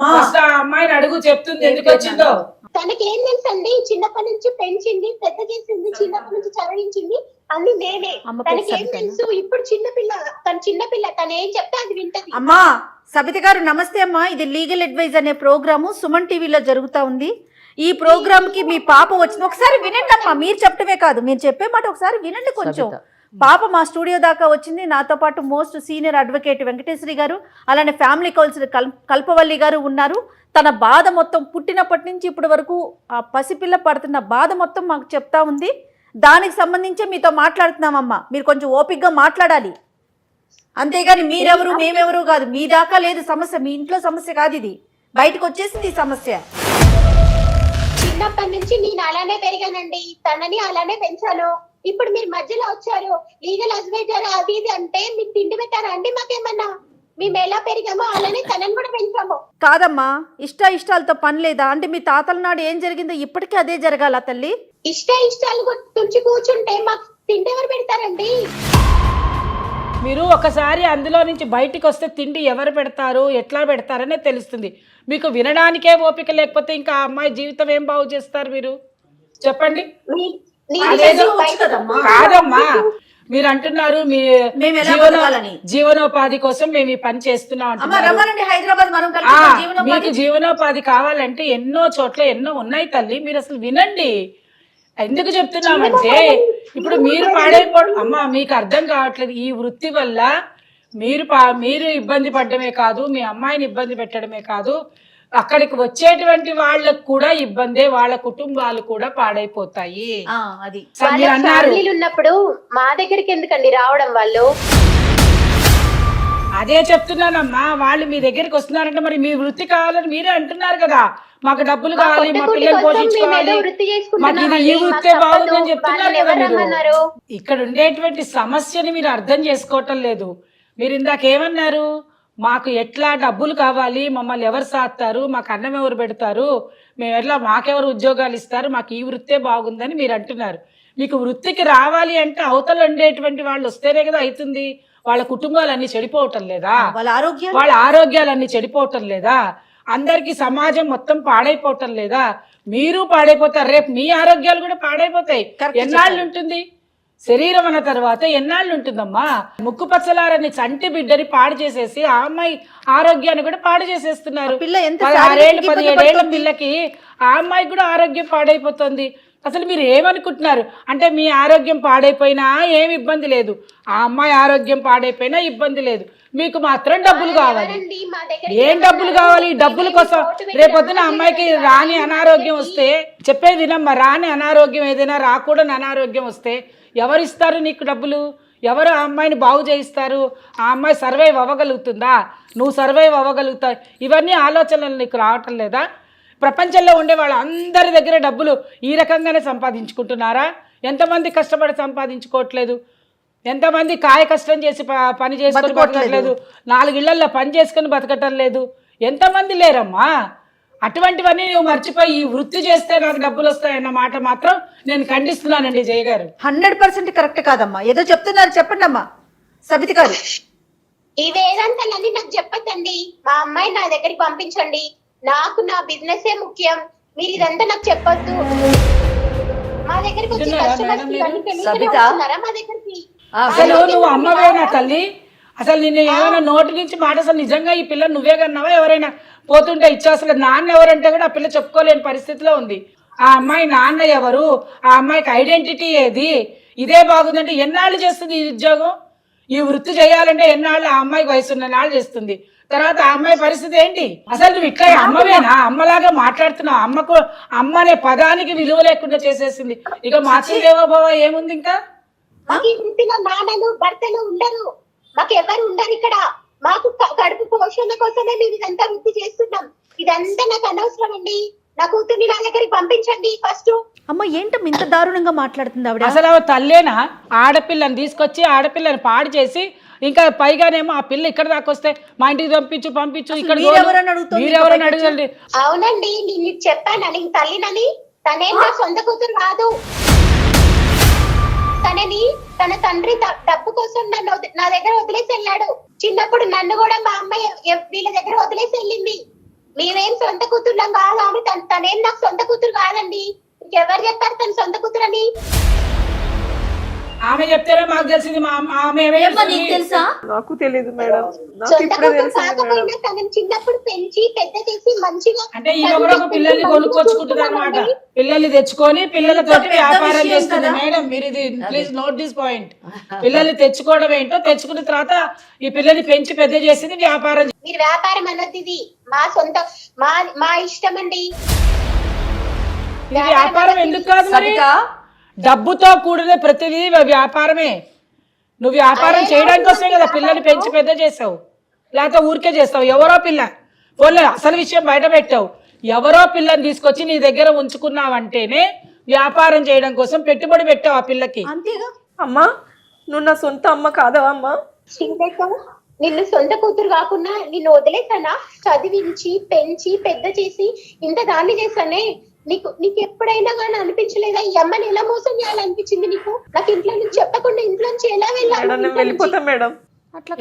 ఫస్ట్ ఆ అమ్మాయిని అడుగు, చెప్తుంది ఎందుకు వచ్చిందో. తనకి ఏం తెలుసండి? చిన్నప్పటి నుంచి పెంచింది, పెద్ద చేసింది, చిన్నప్పటి నుంచి చదివించింది అన్ని నేనే. తనకి ఏం తెలుసు? ఇప్పుడు చిన్నపిల్ల తను ఏం చెప్తే అది వింటది. అమ్మా సబిత గారు నమస్తే అమ్మా. ఇది లీగల్ అడ్వైజ్ అనే ప్రోగ్రాము సుమన్ టీవీలో జరుగుతా ఉంది. ఈ ప్రోగ్రామ్ కి మీ పాప వచ్చింది, ఒకసారి వినండి అమ్మా. మీరు చెప్పడమే కాదు, మీరు చెప్పే మాట ఒకసారి వినండి కొంచెం. పాప మా స్టూడియో దాకా వచ్చింది. నాతో పాటు మోస్ట్ సీనియర్ అడ్వకేట్ వెంకటేశ్వరి గారు, అలానే ఫ్యామిలీ కౌన్సిలర్ కల్పవల్లి గారు ఉన్నారు. తన బాధ మొత్తం పుట్టినప్పటి నుంచి ఇప్పటి వరకు ఆ పసిపిల్ల పడుతున్న బాధ మొత్తం మాకు చెప్తా ఉంది. దానికి సంబంధించి మీతో మాట్లాడుతున్నామమ్మా. మీరు కొంచెం ఓపికగా మాట్లాడాలి, అంతేగాని మీరెవరు మేమెవరు కాదు. మీ దాకా లేదు సమస్య, మీ ఇంట్లో సమస్య కాదు, ఇది బయటకు వచ్చేసింది ఈ సమస్య. చిన్నప్పటి నుంచి నేను అలానే పెరిగానండి, తనని అలానే పెంచాను. ఇప్పుడు మీరు మధ్యలో వచ్చారు, లీగల్ అడ్వైజర్ అది ఇది అంటే మీకు తిండి పెట్టారా అండి? మాకేమన్నా మేము ఎలా పెరిగామో అలానే తనని కూడా పెంచాము. కాదమ్మా, ఇష్టాలతో పని లేదా? అంటే మీ తాతల నాడు ఏం జరిగిందో ఇప్పటికీ అదే జరగాల తల్లి? ఇష్టాలు తుంచి కూర్చుంటే మాకు తిండి ఎవరు పెడతారండి? మీరు ఒకసారి అందులో నుంచి బయటికి వస్తే తిండి ఎవరు పెడతారు, ఎట్లా పెడతారనే తెలుస్తుంది. మీకు వినడానికే ఓపిక లేకపోతే ఇంకా ఆ అమ్మాయి జీవితం ఏం బాగు చేస్తారు మీరు? చెప్పండి. కాదమ్మా, మీరు అంటున్నారు మీ జీవనోపాధి కోసం మేము ఈ పని చేస్తున్నాం అంటున్నారు. మీకు జీవనోపాధి కావాలంటే ఎన్నో చోట్ల ఎన్నో ఉన్నాయి తల్లి, మీరు అసలు వినండి. ఎందుకు చెప్తున్నామంటే ఇప్పుడు మీరు పాడైపోవడం అమ్మా, మీకు అర్థం కావట్లేదు. ఈ వృత్తి వల్ల మీరు ఇబ్బంది పడడమే కాదు, మీ అమ్మాయిని ఇబ్బంది పెట్టడమే కాదు, అక్కడికి వచ్చేటువంటి వాళ్ళకు కూడా ఇబ్బందే, వాళ్ళ కుటుంబాలు కూడా పాడైపోతాయి. అది ఉన్నప్పుడు మా దగ్గరికి ఎందుకండి రావడం? వాళ్ళు అదే చెప్తున్నానమ్మా. వాళ్ళు మీ దగ్గరికి వస్తున్నారంటే మరి మీ వృత్తి కావాలని మీరే అంటున్నారు కదా. మాకు డబ్బులు కావాలి, మా పిల్లలు పోషించుకోవాలి, మాకు ఇది ఈ వృత్తే బాగుందని చెప్తున్నారు కదా మీరు. ఇక్కడ ఉండేటువంటి సమస్యని మీరు అర్థం చేసుకోవటం లేదు. మీరు ఇందాకేమన్నారు? మాకు ఎట్లా డబ్బులు కావాలి, మమ్మల్ని ఎవరు సాస్తారు, మాకు అన్నం ఎవరు పెడతారు, మేము ఎట్లా, మాకెవరు ఉద్యోగాలు ఇస్తారు, మాకు ఈ వృత్తే బాగుందని మీరు అంటున్నారు. మీకు వృత్తికి రావాలి అంటే అవతల ఉండేటువంటి వాళ్ళు వస్తేనే కదా అవుతుంది. వాళ్ళ కుటుంబాలన్నీ చెడిపోవటం లేదా? వాళ్ళ ఆరోగ్యాలన్నీ చెడిపోవటం లేదా? అందరికి సమాజం మొత్తం పాడైపోవటం లేదా? మీరు పాడైపోతారు, రేపు మీ ఆరోగ్యాలు కూడా పాడైపోతాయి. ఎన్నాళ్ళు ఉంటుంది శరీరం అన్న తర్వాత? ఎన్నాళ్ళు ఉంటుందమ్మా? ముక్కు పచ్చలారని చంటి బిడ్డని పాడు చేసేసి ఆ అమ్మాయి ఆరోగ్యాన్ని కూడా పాడు చేసేస్తున్నారు. 16 ఏళ్ళు 17 ఏళ్ల పిల్లకి ఆ అమ్మాయి కూడా ఆరోగ్యం పాడైపోతుంది. అసలు మీరు ఏమనుకుంటున్నారు అంటే మీ ఆరోగ్యం పాడైపోయినా ఏమి ఇబ్బంది లేదు, ఆ అమ్మాయి ఆరోగ్యం పాడైపోయినా ఇబ్బంది లేదు, మీకు మాత్రం డబ్బులు కావాలి. ఏం డబ్బులు కావాలి? డబ్బుల కోసం రేపొద్దున అమ్మాయికి రాని అనారోగ్యం వస్తే, చెప్పేది వినమ్మా, రాని అనారోగ్యం ఏదైనా రాకూడని అనారోగ్యం వస్తే ఎవరు ఇస్తారు నీకు డబ్బులు? ఎవరు ఆ అమ్మాయిని బాగు చేయిస్తారు? ఆ అమ్మాయి సర్వైవ్ అవ్వగలుగుతుందా? నువ్వు సర్వైవ్ అవ్వగలుగుతావు? ఇవన్నీ ఆలోచనలు నీకు రావటం లేదా? ప్రపంచంలో ఉండే వాళ్ళందరి దగ్గర డబ్బులు ఈ రకంగానే సంపాదించుకుంటున్నారా? ఎంతమంది కష్టపడి సంపాదించుకోవట్లేదు? ఎంతమంది కాయ కష్టం చేసి పని చేసుకొని బతకట్లేదు? 4 ఇళ్లల్లో పని చేసుకొని బతకటం లేదు? ఎంతమంది లేరమ్మా? అటువంటివన్నీ నువ్వు మర్చిపోయి ఈ వృత్తి చేస్తే నాకు డబ్బులు వస్తాయన్న మాట మాత్రం నేను ఖండిస్తున్నానండి. జయ గారు 100% కరెక్ట్ కాదమ్మా. ఏదో చెప్తున్నారు, చెప్పండి అమ్మా సబిత గారు. ఈ వేదాంతాలన్నీ నాకు చెప్పొద్దండి. మా అమ్మాయి నా దగ్గరికి పంపించండి. నాకు నా బిజినెస్ ముఖ్యం. మీరు ఇదంతా నాకు చెప్పొద్దు. మా దగ్గరికి వచ్చి కస్టమర్స్ మా దగ్గరికి అసలు నువ్వు అమ్మవేనా తల్లి? అసలు నిన్ను ఏమైనా నోటి నుంచి మాట అసలు నిజంగా ఈ పిల్ల నువ్వే కన్నావా ఎవరైనా పోతుంటే ఇచ్చా? అసలు నాన్న ఎవరంటే కూడా ఆ పిల్ల చెప్పుకోలేని పరిస్థితిలో ఉంది. ఆ అమ్మాయి నాన్న ఎవరు, ఆ అమ్మాయికి ఐడెంటిటీ ఏది, ఇదే బాగుందంటే ఎన్నాళ్ళు చేస్తుంది ఈ ఉద్యోగం? ఈ వృత్తి చేయాలంటే ఎన్నాళ్ళు? ఆ అమ్మాయికి వయసు ఉన్న నాళ్ళు చేస్తుంది. తర్వాత ఆ అమ్మాయి పరిస్థితి ఏంటి? అసలు నువ్వు ఇట్లా అమ్మవేనా? అమ్మలాగా మాట్లాడుతున్నావు. అమ్మ అనే పదానికి విలువ లేకుండా చేసేసింది. ఇక మాతృదేవోభవ ఏముంది ఇంకా? మాకు ఈ వృత్తిలో నాన్నలు భర్తలు ఉండరు, మాకు ఎవరు ఉండరు ఇక్కడ. మాకు కడుపు పోషణ కోసమే మేము ఇదంతా వృత్తి చేస్తున్నాం. ఇదంతా నాకు అనవసరం అండి. నా కూతుర్ని నా దగ్గరికి పంపించండి ఫస్ట్. అమ్మ ఏంటమ్మా ఇంత దారుణంగా మాట్లాడుతుంది ఆవిడ? అసలు ఆమె తల్లేనా? ఆడపిల్లని తీసుకొచ్చి ఆడపిల్లని పాడు చేసి ఇంకా పైగానేమో ఆ పిల్ల ఇక్కడ దాకా వస్తే మా ఇంటికి పంపించు ఇక్కడ మీరెవరని అడగండి. అవునండి, నేను చెప్పాను నేను తల్లినని. తనేం నా సొంత కూతురు కాదు. తనని తన తండ్రి డబ్బు కోసం నా దగ్గర వదిలేసి వెళ్ళాడు. చిన్నప్పుడు నన్ను కూడా మా అమ్మాయి వీళ్ళ దగ్గర వదిలేసి వెళ్ళింది. మేమేం సొంత కూతుర్లం కాదు. ఆమె తనేం నాకు సొంత కూతురు కాదండి. ఇంకెవరు చెప్పారు తన సొంత కూతురని? ఆమె చెప్తారా మాకు తెలిసింది. తెలుసా? నాకు తెలియదు మేడం, నాకు సొంత ఇప్పుడే కూతురు తెలిసింది మేడం. కాకపోయినా తనని చిన్నప్పుడు పెంచి పెద్ద చేసి మంచిగా అంటే ఈమె కూడా ఒక పిల్లల్ని కొనుక్కొచ్చుకుంటుంది అనమాట. పిల్లల్ని తెచ్చుకొని పిల్లలతోటి వ్యాపారం చేస్తుంది. మేడం మీరు ఇది ప్లీజ్ నోట్ దిస్ పాయింట్. పిల్లల్ని తెచ్చుకోవడం ఏంటో, తెచ్చుకున్న తర్వాత ఈ పిల్లల్ని పెంచి పెద్ద చేసింది వ్యాపారం. మీరు వ్యాపారం అన్నది ఇది మా సొంత మా ఇష్టం అండి. ఇది వ్యాపారం ఎందుకు కాదు మరి? డబ్బుతో కూడిన ప్రతిదీ వ్యాపారమే. నువ్వు వ్యాపారం చేయడానికి వస్తే కదా పిల్లల్ని పెంచి పెద్ద చేసావు, లేకపోతే ఊరికే చేస్తావు. ఎవరో పిల్ల పోలే అసలు విషయం బయట పెట్టావు. ఎవరో పిల్లని తీసుకొచ్చి నీ దగ్గర ఉంచుకున్నావంటేనే వ్యాపారం చేయడం కోసం పెట్టుబడి పెట్టావు ఆ పిల్లకి. అంతేగా అమ్మా, నువ్వు నా సొంత అమ్మ కాదా అమ్మా? నిన్ను సొంత కూతురు కాకుండా నిన్ను వదిలేసానా? చదివించి పెంచి పెద్ద చేసి ఇంత దాన్ని చేశానే. నీకు ఎప్పుడైనా కానీ అనిపించలేదా ఈ అమ్మని ఎలా మోసం చేయాలనిపించింది నీకు? నాకు ఇంట్లో నుంచి చెప్పకుండా ఇంట్లో నుంచి ఎలా నేను వెళ్ళిపోతా మేడం.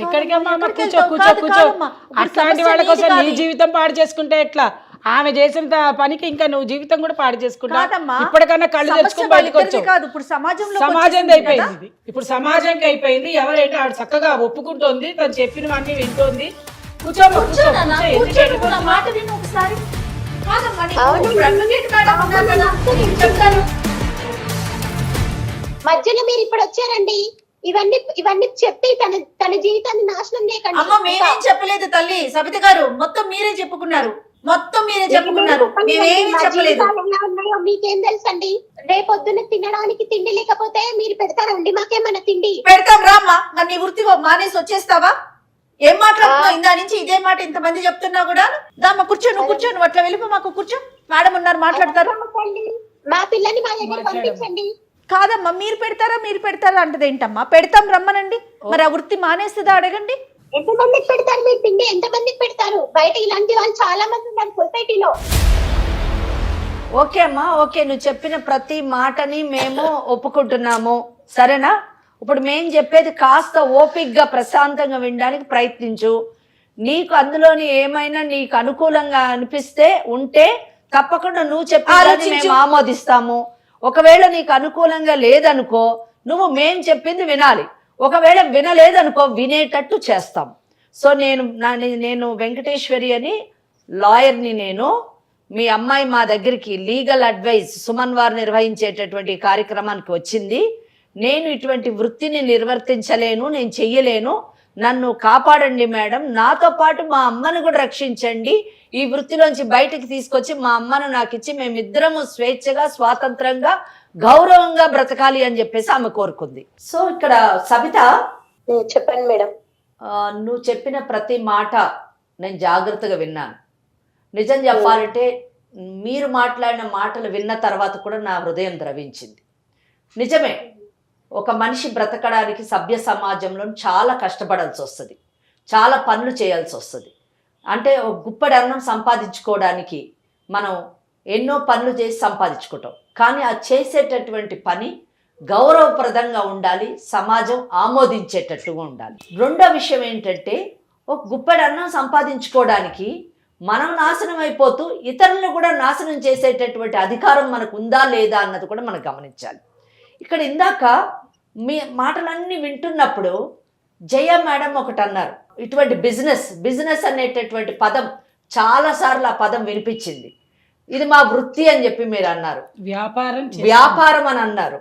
ఎక్కడికమ్మా? కూర్చో. అట్లాంటి వాళ్ళ కోసం నీ జీవితం పాడు చేసుకుంటే ఎట్లా? ఆమె చేసిన పనికి ఇంకా నువ్వు జీవితం కూడా పాడు చేసుకుంటావు. ఇప్పటికన్నా కళ్ళు తెచ్చుకుని బయటకు వచ్చావు. సమాజం అయిపోయింది. ఇప్పుడు సమాజంకి అయిపోయింది. ఎవరైతే ఆవిడ చక్కగా ఒప్పుకుంటోంది, తను చెప్పినవన్నీ వింటోంది. మధ్యలో మీరు ఇప్పుడు వచ్చారండి. ఇవన్నీ చెప్పి తన జీవితాన్ని నాశనం చేయకండి. అమ్మ మేమేం చెప్పలేదు తల్లి. సబిత గారు మొత్తం మీరే చెప్పుకున్నారు. మేమేమి చెప్పలేదు. మీకేం తెలుసండి? రేపొద్దున తినడానికి తిండి లేకపోతే మీరు పెడతారండి మాకేమన్నా తిండి? పెడతాం రామ్మా. నీ వృత్తి మానేసి వచ్చేస్తావా? ఏం మాట్లాడుతున్నావు? ఇందా నుంచి ఇదే మాట ఇంతమంది చెప్తున్నా కూడా. దామ్మా కూర్చో, నువ్వు కూర్చో. నువ్వు అట్లా వెళ్ళిపో, మాకు కూర్చో. మేడం ఉన్నారు, మాట్లాడతారు. మా పిల్లని మా దగ్గర పంపించండి. కాదమ్మా, మీరు పెడతారా అంటది ఏంటమ్మా? పెడతాం రమ్మనండి. మరి ఆ వృత్తి మానేస్తుందా అడగండి. ఎంతమందికి పెడతారు మీరు తిండి? ఎంతమందికి పెడతారు? బయట ఇలాంటి వాళ్ళు చాలా మంది ఉన్నారు సొసైటీలో. ఓకే అమ్మా, ఓకే. నువ్వు చెప్పిన ప్రతి మాటని మేము ఒప్పుకుంటున్నాము, సరేనా? ఇప్పుడు మేము చెప్పేది కాస్త ఓపిక్గా ప్రశాంతంగా వినడానికి ప్రయత్నించు. నీకు అందులోని ఏమైనా నీకు అనుకూలంగా అనిపిస్తే ఉంటే తప్పకుండా నువ్వు చెప్పేది మేము ఆమోదిస్తాము. ఒకవేళ నీకు అనుకూలంగా లేదనుకో, మేము చెప్పింది వినాలి. ఒకవేళ వినలేదనుకో, వినేటట్టు చేస్తాం. సో నేను వెంకటేశ్వరి అని లాయర్ని. నేను మీ అమ్మాయి మా దగ్గరికి లీగల్ అడ్వైస్ సుమన్ వారు నిర్వహించేటటువంటి కార్యక్రమానికి వచ్చింది. నేను ఇటువంటి వృత్తిని నిర్వర్తించలేను, నేను చెయ్యలేను, నన్ను కాపాడండి మేడం, నాతో పాటు మా అమ్మను కూడా రక్షించండి, ఈ వృత్తిలోంచి బయటకు తీసుకొచ్చి మా అమ్మను నాకు ఇచ్చి మేమిద్దరము స్వేచ్ఛగా స్వాతంత్రంగా గౌరవంగా బ్రతకాలి అని చెప్పేసి ఆమె కోరుకుంది. సో ఇక్కడ సబిత చెప్పండి మేడం. నువ్వు చెప్పిన ప్రతి మాట నేను జాగ్రత్తగా విన్నాను. నిజం చెప్పాలంటే మీరు మాట్లాడిన మాటలు విన్న తర్వాత కూడా నా హృదయం ద్రవించింది. నిజమే, ఒక మనిషి బ్రతకడానికి సభ్య సమాజంలో చాలా కష్టపడాల్సి వస్తుంది, చాలా పనులు చేయాల్సి వస్తుంది. అంటే ఒక గుప్పడి అన్నం సంపాదించుకోవడానికి మనం ఎన్నో పనులు చేసి సంపాదించుకుంటాం. కానీ ఆ చేసేటటువంటి పని గౌరవప్రదంగా ఉండాలి, సమాజం ఆమోదించేటట్టుగా ఉండాలి. రెండో విషయం ఏంటంటే, ఒక గుప్పడి అన్నం సంపాదించుకోవడానికి మనం నాశనం అయిపోతూ ఇతరులను కూడా నాశనం చేసేటటువంటి అధికారం మనకు ఉందా లేదా అన్నది కూడా మనం గమనించాలి. ఇక్కడ ఇందాక మీ మాటలన్నీ వింటున్నప్పుడు జయ మేడం ఒకటి అన్నారు, ఇటువంటి బిజినెస్ అనేటటువంటి పదం చాలాసార్లు ఆ పదం వినిపించింది. ఇది మా వృత్తి అని చెప్పి మీరు అన్నారు, వ్యాపారం అని అన్నారు.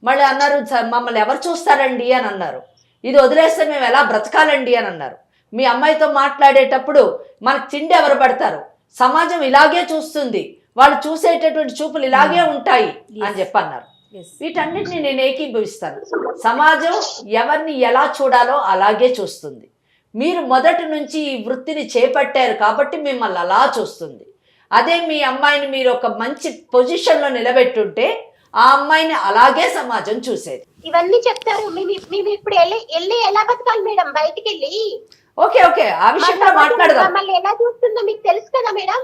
మళ్ళీ అన్నారు మమ్మల్ని ఎవరు చూస్తారండి అని అన్నారు. ఇది వదిలేస్తే మేము ఎలా బ్రతకాలండి అని అన్నారు. మీ అమ్మాయితో మాట్లాడేటప్పుడు మనకు తిండి ఎవరు పడతారు, సమాజం ఇలాగే చూస్తుంది, వాళ్ళు చూసేటటువంటి చూపులు ఇలాగే ఉంటాయి అని చెప్పి అన్నారు. వీటన్నిటిని నేను ఏకీభవిస్తాను. సమాజం ఎవరిని ఎలా చూడాలో అలాగే చూస్తుంది. మీరు మొదటి నుంచి ఈ వృత్తిని చేపట్టారు కాబట్టి మిమ్మల్ని అలా చూస్తుంది. అదే మీ అమ్మాయిని మీరు ఒక మంచి పొజిషన్లో నిలబెట్టుంటే ఆ అమ్మాయిని అలాగే సమాజం చూసేది. ఇవన్నీ చెప్తారు. మేము ఇప్పుడు వెళ్ళి ఎలా బతకాలి మేడం బయటికి వెళ్ళి? ఓకే ఆ విషయంలో మాట్లాడదాం. మమ్మల్ని ఎలా చూస్తుందో మీకు తెలుసు కదా మేడం.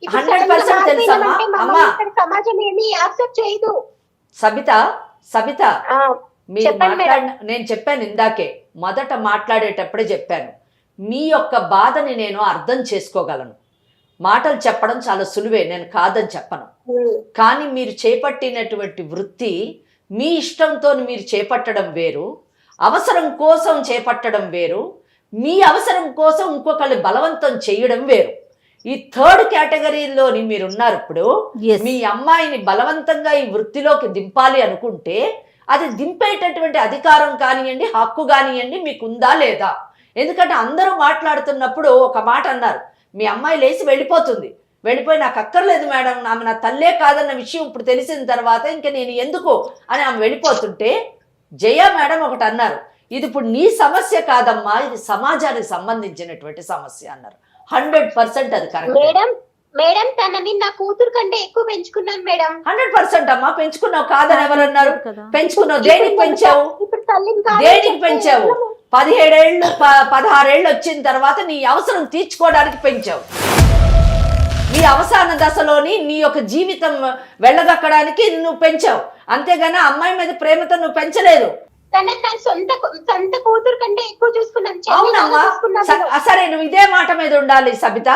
100% తెలుసమ్మా. అమ్మా సమాజం ఏమి యాక్సెప్ట్ చేయదు. సబిత మీరు నేను చెప్పాను ఇందాకే, మొదట మాట్లాడేటప్పుడే చెప్పాను, మీ యొక్క బాధని నేను అర్థం చేసుకోగలను. మాటలు చెప్పడం చాలా సులువే, నేను కాదని చెప్పను. కానీ మీరు చేపట్టినటువంటి వృత్తి మీ ఇష్టంతో మీరు చేపట్టడం వేరు, అవసరం కోసం చేపట్టడం వేరు, మీ అవసరం కోసం ఇంకొకళ్ళు బలవంతం చేయడం వేరు. ఈ థర్డ్ కేటగిరీలోని మీరున్నారు. ఇప్పుడు మీ అమ్మాయిని బలవంతంగా ఈ వృత్తిలోకి దింపాలి అనుకుంటే అది దింపేటటువంటి అధికారం కానివ్వండి, హక్కు కానివ్వండి మీకు ఉందా లేదా? ఎందుకంటే అందరూ మాట్లాడుతున్నప్పుడు ఒక మాట అన్నారు, మీ అమ్మాయి లేచి వెళ్ళిపోయి నాకు అక్కర్లేదు మేడం, ఆమె నా తల్లే కాదన్న విషయం ఇప్పుడు తెలిసిన తర్వాత ఇంకా నేను ఎందుకు అని ఆమె వెళ్ళిపోతుంటే జయ మేడం ఒకటి అన్నారు, ఇది ఇప్పుడు నీ సమస్య కాదమ్మా, ఇది సమాజానికి సంబంధించినటువంటి సమస్య అన్నారు. 100% అది కరెక్ట్ మేడం. తనని నా కూతురు కంటే ఎక్కువ పెంచుకున్నాను మేడం. 100% అమ్మా పెంచుకున్నావు, కాదని ఎవరన్నారు? పెంచుకున్నావు. దేనికి పెంచావు? 17 ఏళ్ళు 16 ఏళ్ళు వచ్చిన తర్వాత నీ అవసరం తీర్చుకోవడానికి పెంచావు. నీ అవసాన దశలోని నీ యొక్క జీవితం వెళ్ళగక్కడానికి నువ్వు పెంచావు, అంతేగాని అమ్మాయి మీద ప్రేమతో నువ్వు పెంచలేదు. సొంత కూతురు కంటే ఎక్కువ చూసుకున్నాను. అవునమ్మా, సరే నువ్వు ఇదే మాట మీద ఉండాలి సబిత.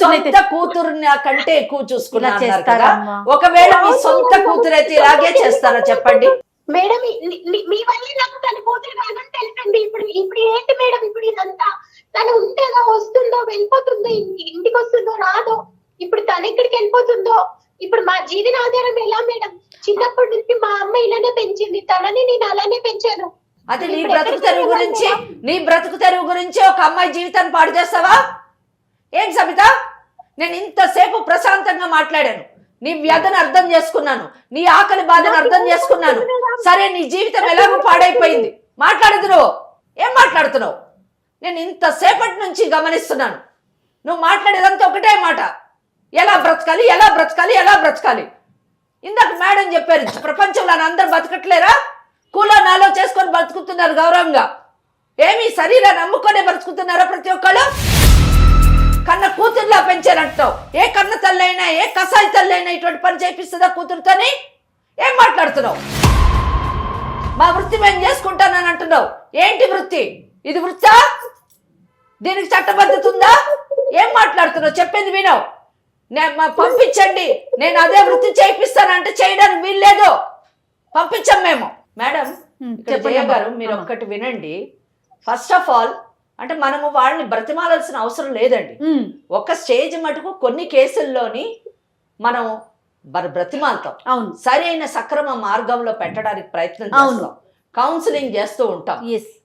సొంత కూతురు కంటే ఎక్కువ చూసుకున్నారు కదా, ఒకవేళ మీ సొంత కూతురు అయితే ఇలాగే చేస్తారా చెప్పండి మేడం? మీ వల్ల నాకు తన కూతురు కాదని తెలుసండి. ఇప్పుడు ఏంటి మేడం? ఇప్పుడు ఇదంతా తను ఉంటేగా వస్తుందో వెళ్ళిపోతుందో, ఇంటికి వస్తుందో రాదో, ఇప్పుడు తను ఎక్కడికి వెళ్ళిపోతుందో, ఇప్పుడు మా జీవన ఆధారం ఎలా మేడం? చిన్నప్పటి నుంచి మా అమ్మ ఇలానే పెంచింది, తనని నేను అలానే పెంచాను. అది నీ బ్రతుకు తెరువు గురించి ఒక అమ్మాయి జీవితాన్ని పాడు చేస్తావా? ఏం సబిత, నేను ఇంతసేపు ప్రశాంతంగా మాట్లాడాను, నీ వ్యధను అర్థం చేసుకున్నాను, నీ ఆకలి బాధను అర్థం చేసుకున్నాను. సరే నీ జీవితం ఎలాగో పాడైపోయింది, మాట్లాడుతున్నావు. ఏం మాట్లాడుతున్నావు? నేను ఇంతసేపటి నుంచి గమనిస్తున్నాను, నువ్వు మాట్లాడేదంతా ఒకటే మాట, ఎలా బ్రతకాలి. ఇందాక మేడం చెప్పారు, ప్రపంచంలో అందరు బతకట్లేరా? కూలో నాలో చేసుకొని బతుకుతున్నారు గౌరవంగా. ఏమి శరీరాన్ని నమ్ముకొనే బ్రతుకుతున్నారా ప్రతి ఒక్కళ్ళు? కన్న కూతురులా పెంచారంటావు. ఏ కన్న తల్లైనా, ఏ కసాయి తల్లైనా ఇటువంటి పని చేపిస్తుందా కూతురుతోని? ఏం మాట్లాడుతున్నావు? మా వృత్తి మేము చేసుకుంటానని అంటున్నావు. ఏంటి వృత్తి? ఇది వృత్తా? దీనికి చట్టబద్ధత ఉందా? ఏం మాట్లాడుతున్నావు? చెప్పేది వినవు. పంపించండి, నేను అదే వృత్తి చేయిస్తానంటే చేయడానికి వీల్లేదు, పంపించాం మేము. మేడం జయ గారు మీరు ఒక్కటి వినండి. ఫస్ట్ ఆఫ్ ఆల్ అంటే మనము వాళ్ళని బ్రతిమాలాల్సిన అవసరం లేదండి. ఒక స్టేజ్ మటుకు కొన్ని కేసుల్లోని మనం బ్రతిమాలతాం, సరైన సక్రమ మార్గంలో పెట్టడానికి ప్రయత్నం చేస్తాం, కౌన్సిలింగ్ చేస్తూ ఉంటాం.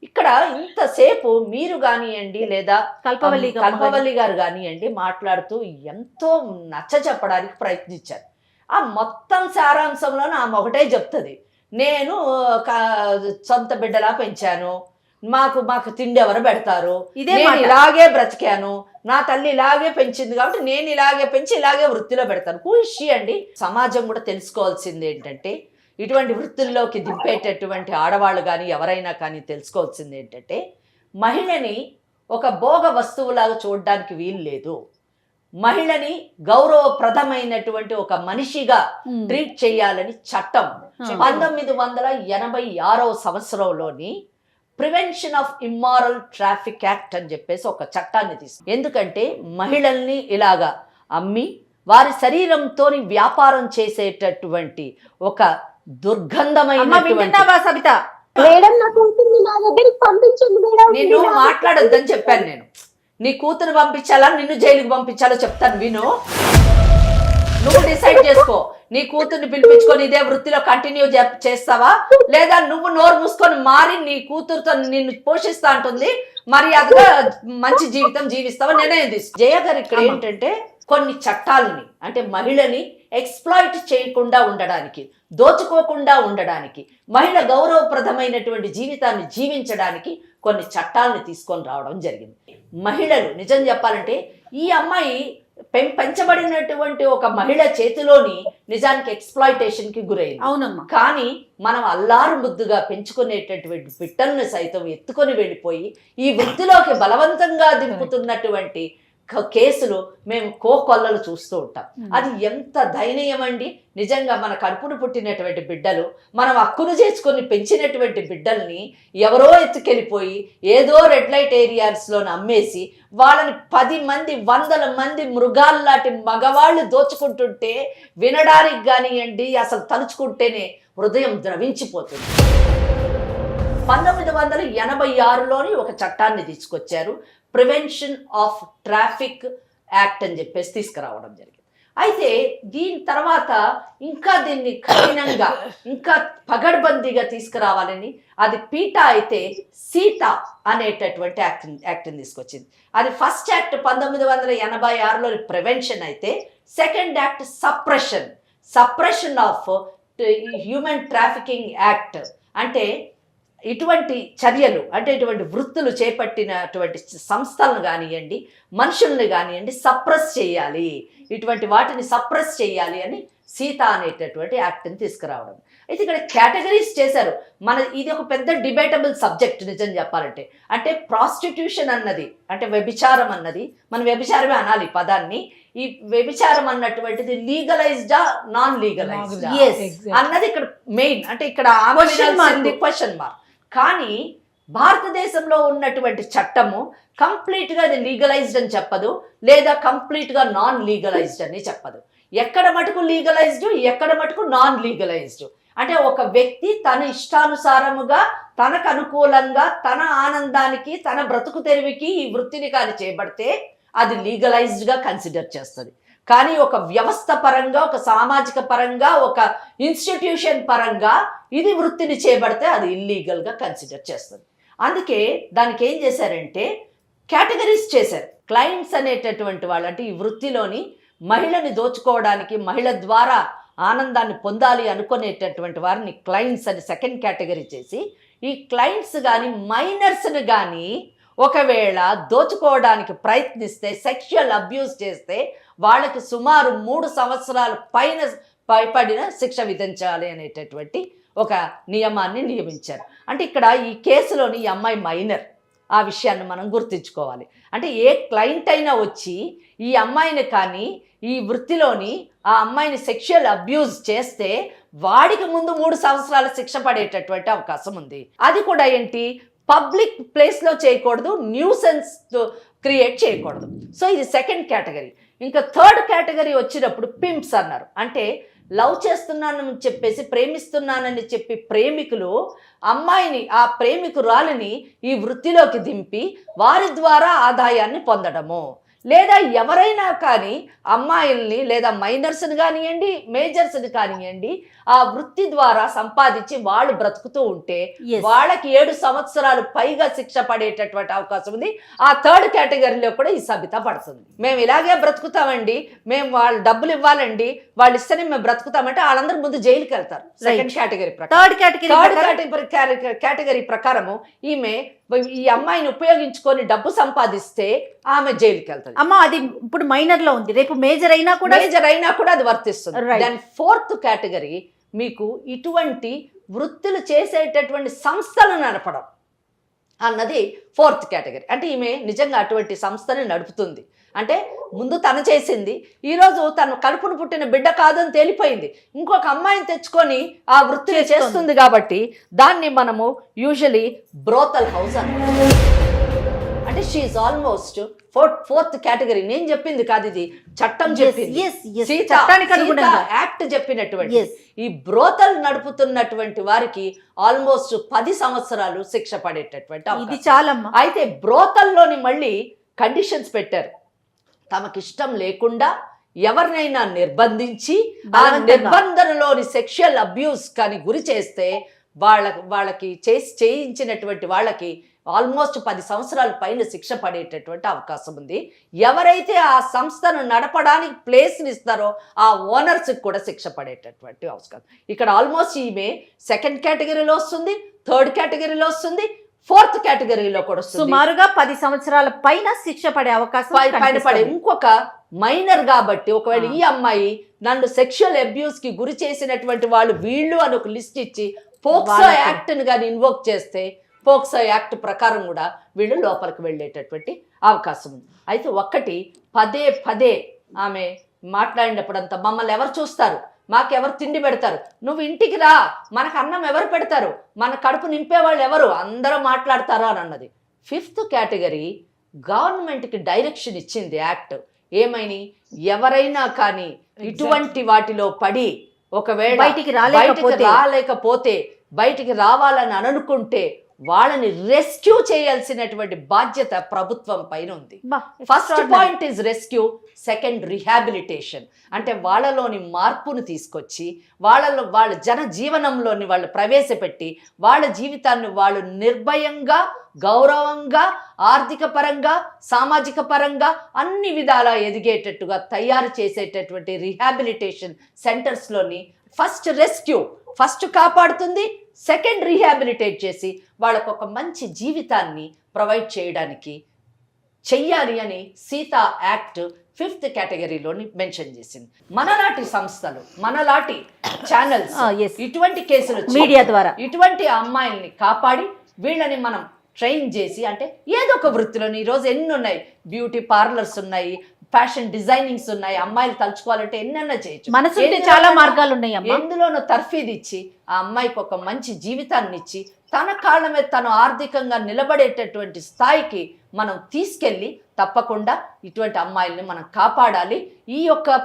ఇక్కడ ఇంతసేపు మీరు కానివ్వండి లేదా కల్పవల్లి గారు కానివ్వండి మాట్లాడుతూ ఎంతో నచ్చ చెప్పడానికి ప్రయత్నించారు. ఆ మొత్తం సారాంశంలోనే ఆమె ఒకటే చెప్తుంది, నేను సొంత బిడ్డలా పెంచాను, మాకు తిండి ఎవరు పెడతారు, నేను ఇలాగే బ్రతికాను, నా తల్లి ఇలాగే పెంచింది కాబట్టి నేను ఇలాగే పెంచి ఇలాగే వృత్తిలో పెడతాను. ఖుషి అండి. సమాజం కూడా తెలుసుకోవాల్సింది ఏంటంటే, ఇటువంటి వృత్తుల్లోకి దింపేటటువంటి ఆడవాళ్ళు కానీ ఎవరైనా కానీ తెలుసుకోవాల్సింది ఏంటంటే, మహిళని ఒక భోగ వస్తువులాగా చూడడానికి వీలు లేదు. మహిళని గౌరవప్రదమైనటువంటి ఒక మనిషిగా ట్రీట్ చేయాలని చట్టం 1986వ సంవత్సరంలోని prevention of immoral traffic act అని చెప్పేసి ఒక చట్టాన్ని తీసుకు. ఎందుకంటే మహిళల్ని ఇలాగా అమ్మి వారి శరీరంతో వ్యాపారం చేసేటటువంటి ఒక దుర్గంధమైన మేడం నా కూతుర్ని నా దగ్గరికి పంపించండి నిన్ను మాట్లాడొద్దని చెప్పాను నేను. నీ కూతురు పంపించాలా నిన్ను జైలుకి పంపించాలో చెప్తాను విను. నువ్వు డిసైడ్ చేసుకో. నీ కూతుర్ని పిలిపించుకొని ఇదే వృత్తిలో కంటిన్యూ చేస్తావా, లేదా నువ్వు నోరు మూసుకొని మారి నీ కూతురుతో నిన్ను పోషిస్తా అంటుంది మర్యాదగా మంచి జీవితం జీవిస్తావా నిర్ణయం తీసుకో. జయ గారు ఇక్కడ ఏంటంటే కొన్ని చట్టాలని అంటే మహిళని ఎక్స్ప్లాయిట్ చేయకుండా ఉండడానికి, దోచుకోకుండా ఉండడానికి, మహిళ గౌరవప్రదమైనటువంటి జీవితాన్ని జీవించడానికి కొన్ని చట్టాలను తీసుకొని రావడం జరిగింది. మహిళలు నిజం చెప్పాలంటే ఈ అమ్మాయి పెంచబడినటువంటి ఒక మహిళ చేతిలోని నిజానికి ఎక్స్ప్లాయిటేషన్ కి గురైంది. అవునమ్మా. కానీ మనం అల్లారు ముద్దుగా పెంచుకునేటటువంటి బిడ్డలను సైతం ఎత్తుకొని వెళ్ళిపోయి ఈ వృత్తిలోకి బలవంతంగా దింపుతున్నటువంటి కేసులు మేము కోకొల్లలు చూస్తూ ఉంటాం. అది ఎంత దయనీయం అండి. నిజంగా మన కడుపును పుట్టినటువంటి బిడ్డలు, మనం హక్కును చేసుకొని పెంచినటువంటి బిడ్డల్ని ఎవరో ఎత్తుకెళ్ళిపోయి ఏదో రెడ్ లైట్ ఏరియాస్లో అమ్మేసి వాళ్ళని 10 మంది 100 మంది మృగాల్లాంటి మగవాళ్ళు దోచుకుంటుంటే వినడానికి కానివ్వండి అసలు తలుచుకుంటేనే హృదయం ద్రవించిపోతుంది. 1986లోని ఒక చట్టాన్ని తీసుకొచ్చారు, ప్రివెన్షన్ ఆఫ్ ట్రాఫిక్ యాక్ట్ అని చెప్పేసి తీసుకురావడం జరిగింది. అయితే దీని తర్వాత ఇంకా దీన్ని కఠినంగా ఇంకా పగడ్బందీగా తీసుకురావాలని అది పీటా అయితే సీత అనేటటువంటి యాక్ట్ని తీసుకొచ్చింది. అది ఫస్ట్ యాక్ట్ 1986లో ప్రివెన్షన్ అయితే second act suppression of human trafficking act. అంటే ఇటువంటి చర్యలు అంటే ఇటువంటి వృత్తులు చేపట్టినటువంటి సంస్థలను కానివ్వండి మనుషుల్ని కానివ్వండి సప్రెస్ చేయాలి, ఇటువంటి వాటిని సప్రెస్ చేయాలి అని సీత అనేటటువంటి యాక్ట్ని తీసుకురావడం. అయితే ఇక్కడ కేటగిరీస్ చేశారు. ఇది ఒక పెద్ద డిబేటబుల్ సబ్జెక్ట్ నిజం చెప్పాలంటే. అంటే ప్రాస్టిట్యూషన్ అన్నది అంటే వ్యభిచారం అన్నది, మనం వ్యభిచారమే అనాలి పదాన్ని. ఈ వ్యభిచారం అన్నటువంటిది లీగలైజ్డా నాన్ లీగలైజ్డా అన్నది ఇక్కడ మెయిన్. అంటే ఇక్కడ క్వశ్చన్ మార్క్. కానీ భారతదేశంలో ఉన్నటువంటి చట్టము కంప్లీట్గా అది లీగలైజ్డ్ అని చెప్పదు, లేదా కంప్లీట్గా నాన్ లీగలైజ్డ్ అని చెప్పదు. ఎక్కడ మటుకు లీగలైజ్డ్, ఎక్కడ మటుకు నాన్ లీగలైజ్డ్. అంటే ఒక వ్యక్తి తన ఇష్టానుసారముగా తనకు అనుకూలంగా తన ఆనందానికి తన బ్రతుకు తెరివికి ఈ వృత్తిని కానీ చేపడితే అది లీగలైజ్డ్గా కన్సిడర్ చేస్తుంది. కానీ ఒక వ్యవస్థ పరంగా, ఒక సామాజిక పరంగా, ఒక ఇన్స్టిట్యూషన్ పరంగా ఇది వృత్తిని చేపడితే అది ఇల్లీగల్గా కన్సిడర్ చేస్తుంది. అందుకే దానికి ఏం చేశారంటే కేటగిరీస్ చేశారు. క్లయింట్స్ అనేటటువంటి వాళ్ళు అంటే ఈ వృత్తిలోని మహిళని దోచుకోవడానికి, మహిళ ద్వారా ఆనందాన్ని పొందాలి అనుకునేటటువంటి వారిని క్లయింట్స్ అని సెకండ్ కేటగిరీ చేసి, ఈ క్లయింట్స్ కానీ మైనర్స్ని కానీ ఒకవేళ దోచుకోవడానికి ప్రయత్నిస్తే, సెక్షువల్ అబ్యూస్ చేస్తే వాళ్ళకి సుమారు 3 సంవత్సరాల పైన పైపడిన శిక్ష విధించాలి అనేటటువంటి ఒక నియమాన్ని నియమించారు. అంటే ఇక్కడ ఈ కేసులోని ఈ అమ్మాయి మైనర్, ఆ విషయాన్ని మనం గుర్తుంచుకోవాలి. అంటే ఏ క్లయింట్ అయినా వచ్చి ఈ అమ్మాయిని కానీ ఈ వృత్తిలోని ఆ అమ్మాయిని సెక్షువల్ అబ్యూస్ చేస్తే వాడికి ముందు 3 సంవత్సరాల శిక్ష పడేటటువంటి అవకాశం ఉంది. అది కూడా ఏంటి, పబ్లిక్ ప్లేస్లో చేయకూడదు, న్యూసెన్స్ క్రియేట్ చేయకూడదు. సో ఇది సెకండ్ కేటగిరీ. ఇంకా థర్డ్ కేటగిరీ వచ్చినప్పుడు పింప్స్ అన్నారు. అంటే లవ్ చేస్తున్నానని చెప్పేసి, ప్రేమిస్తున్నానని చెప్పి ప్రేమికులు అమ్మాయిని, ఆ ప్రేమికురాలిని ఈ వృత్తిలోకి దింపి వారి ద్వారా ఆదాయాన్ని పొందడము, లేదా ఎవరైనా కానీ అమ్మాయిల్ని లేదా మైనర్స్ని కానివ్వండి మేజర్స్ని కానివ్వండి ఆ వృత్తి ద్వారా సంపాదించి వాళ్ళు బ్రతుకుతూ ఉంటే వాళ్ళకి 7 సంవత్సరాలు పైగా శిక్ష పడేటటువంటి అవకాశం ఉంది. ఆ థర్డ్ కేటగిరీలో కూడా ఈ సబిత పడుతుంది. మేము ఇలాగే బ్రతుకుతామండి, మేము వాళ్ళు డబ్బులు ఇవ్వాలండి, వాళ్ళు ఇస్తేనే మేము బ్రతుకుతామంటే వాళ్ళందరూ ముందు జైలుకి వెళ్తారు. సెకండ్ కేటగిరీ కేటగిరీ ప్రకారము ఈమె ఈ అమ్మాయిని ఉపయోగించుకొని డబ్బు సంపాదిస్తే ఆమె జైలుకి వెళ్తారు. అమ్మ అది ఇప్పుడు మైనర్ లో ఉంది, రేపు మేజర్ అయినా కూడా అది వర్తిస్తుంది. దాని ఫోర్త్ కేటగిరీ మీకు ఇటువంటి వృత్తులు చేసేటటువంటి సంస్థలు నడపడం అన్నది ఫోర్త్ కేటగిరీ. అంటే ఈమె నిజంగా అటువంటి సంస్థని నడుపుతుంది. అంటే ముందు తను చేసింది, ఈరోజు తను కడుపును పుట్టిన బిడ్డ కాదని తేలిపోయింది, ఇంకొక అమ్మాయిని తెచ్చుకొని ఆ వృత్తిని చేస్తుంది. కాబట్టి దాన్ని మనము యూజువలీ బ్రోతల్ హౌస్ అంటాం. అంటే అంటే షీఈ్ ఆల్మోస్ట్ ఫోర్త్ కేటగిరీ. నేను చెప్పింది కాదు, ఇది చట్టం చెప్పింది. yes, yes. సీత చట్టానికి అనుగుణంగా. యాక్ట్ చెప్పినటువంటి Yes. ఈ బ్రోతల్ నడుపుతున్నటువంటి వారికి ఆల్మోస్ట్ 10 సంవత్సరాలు శిక్ష పడేటటువంటి ఇది అవకాశం. చాలమ్మా. అయితే బ్రోతల్లోని మళ్ళీ కండిషన్స్ పెట్టారు. తమకిష్టం లేకుండా ఎవరినైనా నిర్బంధించి ఆ బలవంతంగా. నిర్బంధనలోని సెక్షువల్ అబ్యూస్ కానీ గురి చేస్తే వాళ్ళకి చేయించినటువంటి వాళ్ళకి ఆల్మోస్ట్ 10 సంవత్సరాల పైన శిక్ష పడేటటువంటి అవకాశం ఉంది. ఎవరైతే ఆ సంస్థను నడపడానికి ప్లేస్ని ఇస్తారో ఆ ఓనర్స్కి కూడా శిక్ష పడేటటువంటి అవకాశం. ఇక్కడ ఆల్మోస్ట్ ఈమె 2nd కేటగిరీలో వస్తుంది, 3rd కేటగిరీలో వస్తుంది, 4th కేటగిరీలో కూడా వస్తుంది. సుమారుగా 10 సంవత్సరాల పైన శిక్ష పడే అవకాశం పైన పడే కనిపిస్తుంది. ఇంకొక మైనర్ కాబట్టి ఒకవేళ ఈ అమ్మాయి నన్ను సెక్షువల్ అబ్యూస్ కి గురి చేసినటువంటి వాళ్ళు వీళ్ళు అని ఒక లిస్ట్ ఇచ్చి పోక్సో యాక్ట్ ని కానీ ఇన్వోక్ చేస్తే పోక్సో యాక్ట్ ప్రకారం కూడా వీళ్ళు లోపలికి వెళ్ళేటటువంటి అవకాశం ఉంది. అయితే ఒక్కటి పదే ఆమె మాట్లాడినప్పుడంతా మమ్మల్ని ఎవరు చూస్తారు, మాకెవరు తిండి పెడతారు, నువ్వు ఇంటికి రా, మనకు అన్నం ఎవరు పెడతారు, మన కడుపు నింపేవాళ్ళు ఎవరు, అందరూ మాట్లాడతారా అని అన్నది. 5th కేటగిరీ గవర్నమెంట్కి డైరెక్షన్ ఇచ్చింది యాక్ట్. ఏమైనా ఎవరైనా కానీ ఇటువంటి వాటిలో పడి ఒకవేళ బయటికి రాలేకపోతే బయటికి రావాలని అనుకుంటే వాళ్ళని రెస్క్యూ చేయాల్సినటువంటి బాధ్యత ప్రభుత్వం పైన ఉంది. First point is rescue, second rehabilitation. అంటే వాళ్ళలోని మార్పును తీసుకొచ్చి వాళ్ళ జనజీవనంలోని వాళ్ళు ప్రవేశపెట్టి వాళ్ళ జీవితాన్ని వాళ్ళు నిర్భయంగా, గౌరవంగా, ఆర్థిక పరంగా, సామాజిక పరంగా అన్ని విధాలా ఎదిగేటట్టుగా తయారు చేసేటటువంటి రిహాబిలిటేషన్ సెంటర్స్లోని ఫస్ట్ రెస్క్యూ, ఫస్ట్ కాపాడుతుంది, సెకండ్ రీహాబిలిటేట్ చేసి వాళ్ళకు ఒక మంచి జీవితాన్ని ప్రొవైడ్ చేయడానికి చెయ్యాలి అని సీతా యాక్ట్ 5th కేటగిరీలోని మెన్షన్ చేసింది. మనలాంటి సంస్థలు, మనలాంటి ఛానల్స్ ఇటువంటి కేసులు మీడియా ద్వారా ఇటువంటి అమ్మాయిల్ని కాపాడి వీళ్ళని మనం ట్రైన్ చేసి, అంటే ఏదో ఒక వృత్తిలోని ఈరోజు ఎన్ని ఉన్నాయి, బ్యూటీ పార్లర్స్ ఉన్నాయి, ఫ్యాషన్ డిజైనింగ్స్ ఉన్నాయి, అమ్మాయిలు తలుచుకోవాలంటే ఎన్నెన్న చేయొచ్చు. మనసుంటే చాలా మార్గాలు ఉన్నాయి. ఎందులోనూ తర్ఫీదు ఇచ్చి ఆ అమ్మాయికి ఒక మంచి జీవితాన్ని ఇచ్చి తన కాళ్ళ మీద తను ఆర్థికంగా నిలబడేటటువంటి స్థాయికి మనం తీసుకెళ్ళి తప్పకుండా ఇటువంటి అమ్మాయిల్ని మనం కాపాడాలి. ఈ యొక్క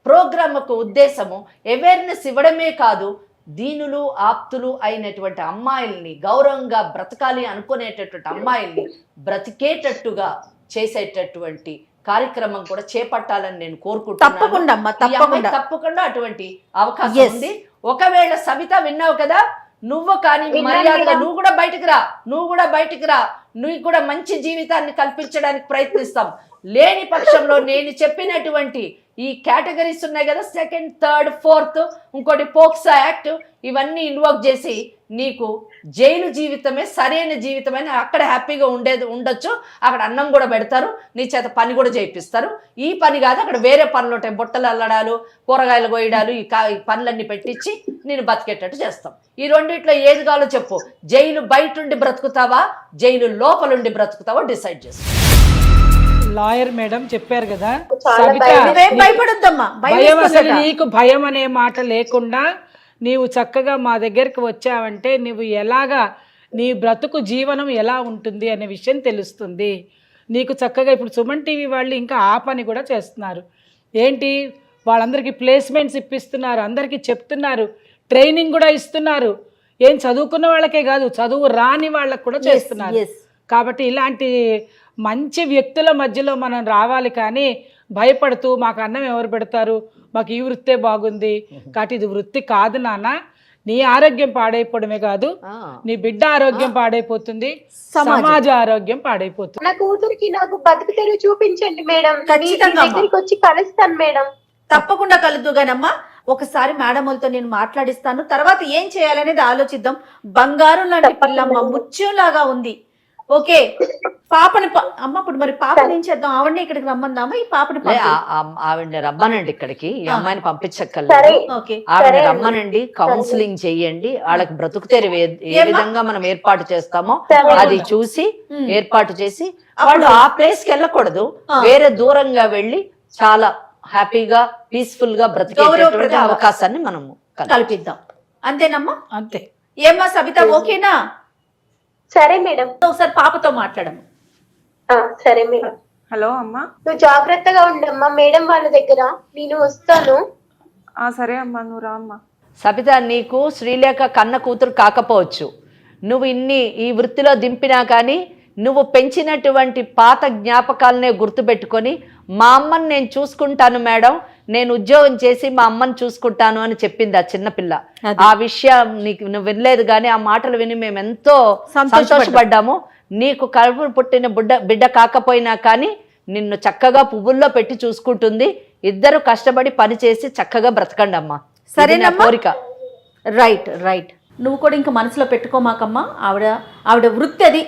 ప్రోగ్రామ్ యొక్క ఉద్దేశము అవేర్నెస్ ఇవ్వడమే కాదు, దీనులు ఆప్తులు అయినటువంటి అమ్మాయిల్ని, గౌరవంగా బ్రతకాలి అనుకునేటటువంటి అమ్మాయిల్ని బ్రతికేటట్టుగా చేసేటటువంటి కార్యక్రమం కూడా చేపట్టాలని నేను కోరుకుంటున్నాను. తప్పకుండా అటువంటి అవకాశం ఉంది. ఒకవేళ సవిత విన్నావు కదా, నువ్వు కానీ మర్యాదగా నువ్వు కూడా బయటకు రా, నువ్వు కూడా మంచి జీవితాన్ని కల్పించడానికి ప్రయత్నిస్తాం. లేని పక్షంలో నేను చెప్పినటువంటి ఈ కేటగిరీస్ ఉన్నాయి కదా, 2nd, 3rd, 4th, ఇంకోటి పోక్సో యాక్ట్, ఇవన్నీ ఇన్వోక్ చేసి నీకు జైలు జీవితమే సరైన జీవితమైన, అక్కడ హ్యాపీగా ఉండొచ్చు, అక్కడ అన్నం కూడా పెడతారు, నీ చేత పని కూడా చేయిస్తారు. ఈ పని కాదు, అక్కడ వేరే పనులు ఉంటాయి, బుట్టలు అల్లడాలు, కూరగాయలు కోయడాలు, ఈ పనులన్నీ పెట్టించి నేను బతికేటట్టు చేస్తాం. ఈ రెండిట్లో ఏది కావాలో చెప్పు. జైలు బయటుండి బ్రతుకుతావా, జైలు లోపలుండి బ్రతుకుతావా డిసైడ్ చేస్తావు. లాయర్ మేడం చెప్పారు కదా, భయం అసలు నీకు భయం అనే మాట లేకుండా నీవు చక్కగా మా దగ్గరికి వచ్చావంటే నువ్వు ఎలాగా నీ బ్రతుకు జీవనం ఎలా ఉంటుంది అనే విషయం తెలుస్తుంది నీకు. చక్కగా ఇప్పుడు సుమన్ టీవీ వాళ్ళు ఇంకా ఆ పని కూడా చేస్తున్నారు. ఏంటి, వాళ్ళందరికీ ప్లేస్మెంట్స్ ఇప్పిస్తున్నారు, అందరికీ చెప్తున్నారు, ట్రైనింగ్ కూడా ఇస్తున్నారు. ఏం చదువుకున్న వాళ్ళకే కాదు, చదువు రాని వాళ్ళకు కూడా చేస్తున్నారు. కాబట్టి ఇలాంటి మంచి వ్యక్తుల మధ్యలో మనం రావాలి, కానీ భయపడుతూ మాకు అన్నం ఎవరు పెడతారు, మాకు ఈ వృత్తే బాగుంది, కాబట్టి ఇది వృత్తి కాదు నాన్న. నీ ఆరోగ్యం పాడైపోవడమే కాదు, నీ బిడ్డ ఆరోగ్యం పాడైపోతుంది, సమాజ ఆరోగ్యం పాడైపోతుంది. నా కూతురికి నాకు బతుకు తెరువు చూపించండి మేడం, ఖచ్చితంగా దగ్గరికి వచ్చి కలుస్తాను మేడం. తప్పకుండా కలుద్దుగానమ్మా. ఒకసారి మేడములతో నేను మాట్లాడిస్తాను, తర్వాత ఏం చేయాలనేది ఆలోచిద్దాం. బంగారం లాంటి పిల్లమ్మ, ముత్యంలాగా ఉంది. ఓకే, పాపని అమ్మ ఇప్పుడు మరి పాపని ఏం చేద్దాం, ఆవిడని ఇక్కడికి రమ్మందామా? ఈ పాపని ఆవిడని రమ్మనండి ఇక్కడికి, ఈ అమ్మాయిని పంపించక్కర్లేదు. ఆవిడని రమ్మనండి, కౌన్సిలింగ్ చెయ్యండి, వాళ్ళకి బ్రతుకు తెరువు ఏ విధంగా మనం ఏర్పాటు చేస్తామో అది చూసి ఏర్పాటు చేసి వాళ్ళు ఆ ప్లేస్ కి వెళ్ళకూడదు, వేరే దూరంగా వెళ్ళి చాలా హ్యాపీగా పీస్ఫుల్ గా బ్రతికేటటువంటి అవకాశాన్ని మనము కల్పిద్దాం. అంతేనమ్మా? అంతే. ఏమ్మా సబిత, ఓకేనా? సరే మేడం. ఒకసారి పాపతో మాట్లాడము. సరే మేడం. హలో అమ్మా. నువ్వు జాగ్రత్తగా ఉండమ్మా మేడం వాళ్ళ దగ్గర, నేను వస్తాను. సరే అమ్మా, నువ్వు రా అమ్మా. సబిత, నీకు శ్రీలేఖ కన్న కూతురు కాకపోవచ్చు, నువ్వు ఇన్ని ఈ వృత్తిలో దింపినా కానీ నువ్వు పెంచినటువంటి పాత జ్ఞాపకాలనే గుర్తుపెట్టుకొని మా అమ్మని నేను చూసుకుంటాను మేడం, నేను ఉద్యోగం చేసి మా అమ్మని చూసుకుంటాను అని చెప్పింది ఆ చిన్నపిల్ల. ఆ విషయం నీకు నువ్వు వినలేదు, కానీ ఆ మాటలు విని మేము ఎంతో సంతోషపడ్డాము. నీకు కడుపు పుట్టిన బిడ్డ కాకపోయినా కానీ నిన్ను చక్కగా పువ్వుల్లో పెట్టి చూసుకుంటుంది. ఇద్దరు కష్టపడి పని చేసి చక్కగా బ్రతకండి అమ్మా. సరేనా కోరిక. Right right. నువ్వు కూడా ఇంకా మనసులో పెట్టుకోమాకమ్మా. ఆవిడ వృత్తి అది,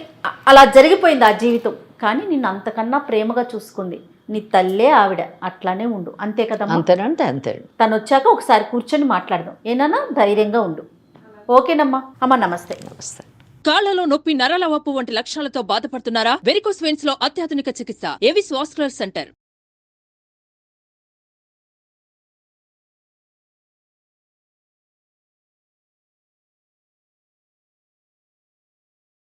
అలా జరిగిపోయింది ఆ జీవితం. కానీ నిన్ను అంతకన్నా ప్రేమగా చూసుకుంది నీ తల్లే ఆవిడ. అట్లానే ఉండు, అంతే కదమ్మా? అంతేనంటే అంతే. తను వచ్చాక ఒకసారి కూర్చొని మాట్లాడదాం, ఏనా? ధైర్యంగా ఉండు. ఓకేనమ్మా. అమ్మ నమస్తే. నమస్తే. కాళ్లలో నొప్పి, నరాల వాపు వంటి లక్షణాలతో బాధపడుతున్నారా? వెరికోస్ వెయిన్స్ లో అత్యాధునిక చికిత్స ఏవిస్ వాస్కులర్ సెంటర్.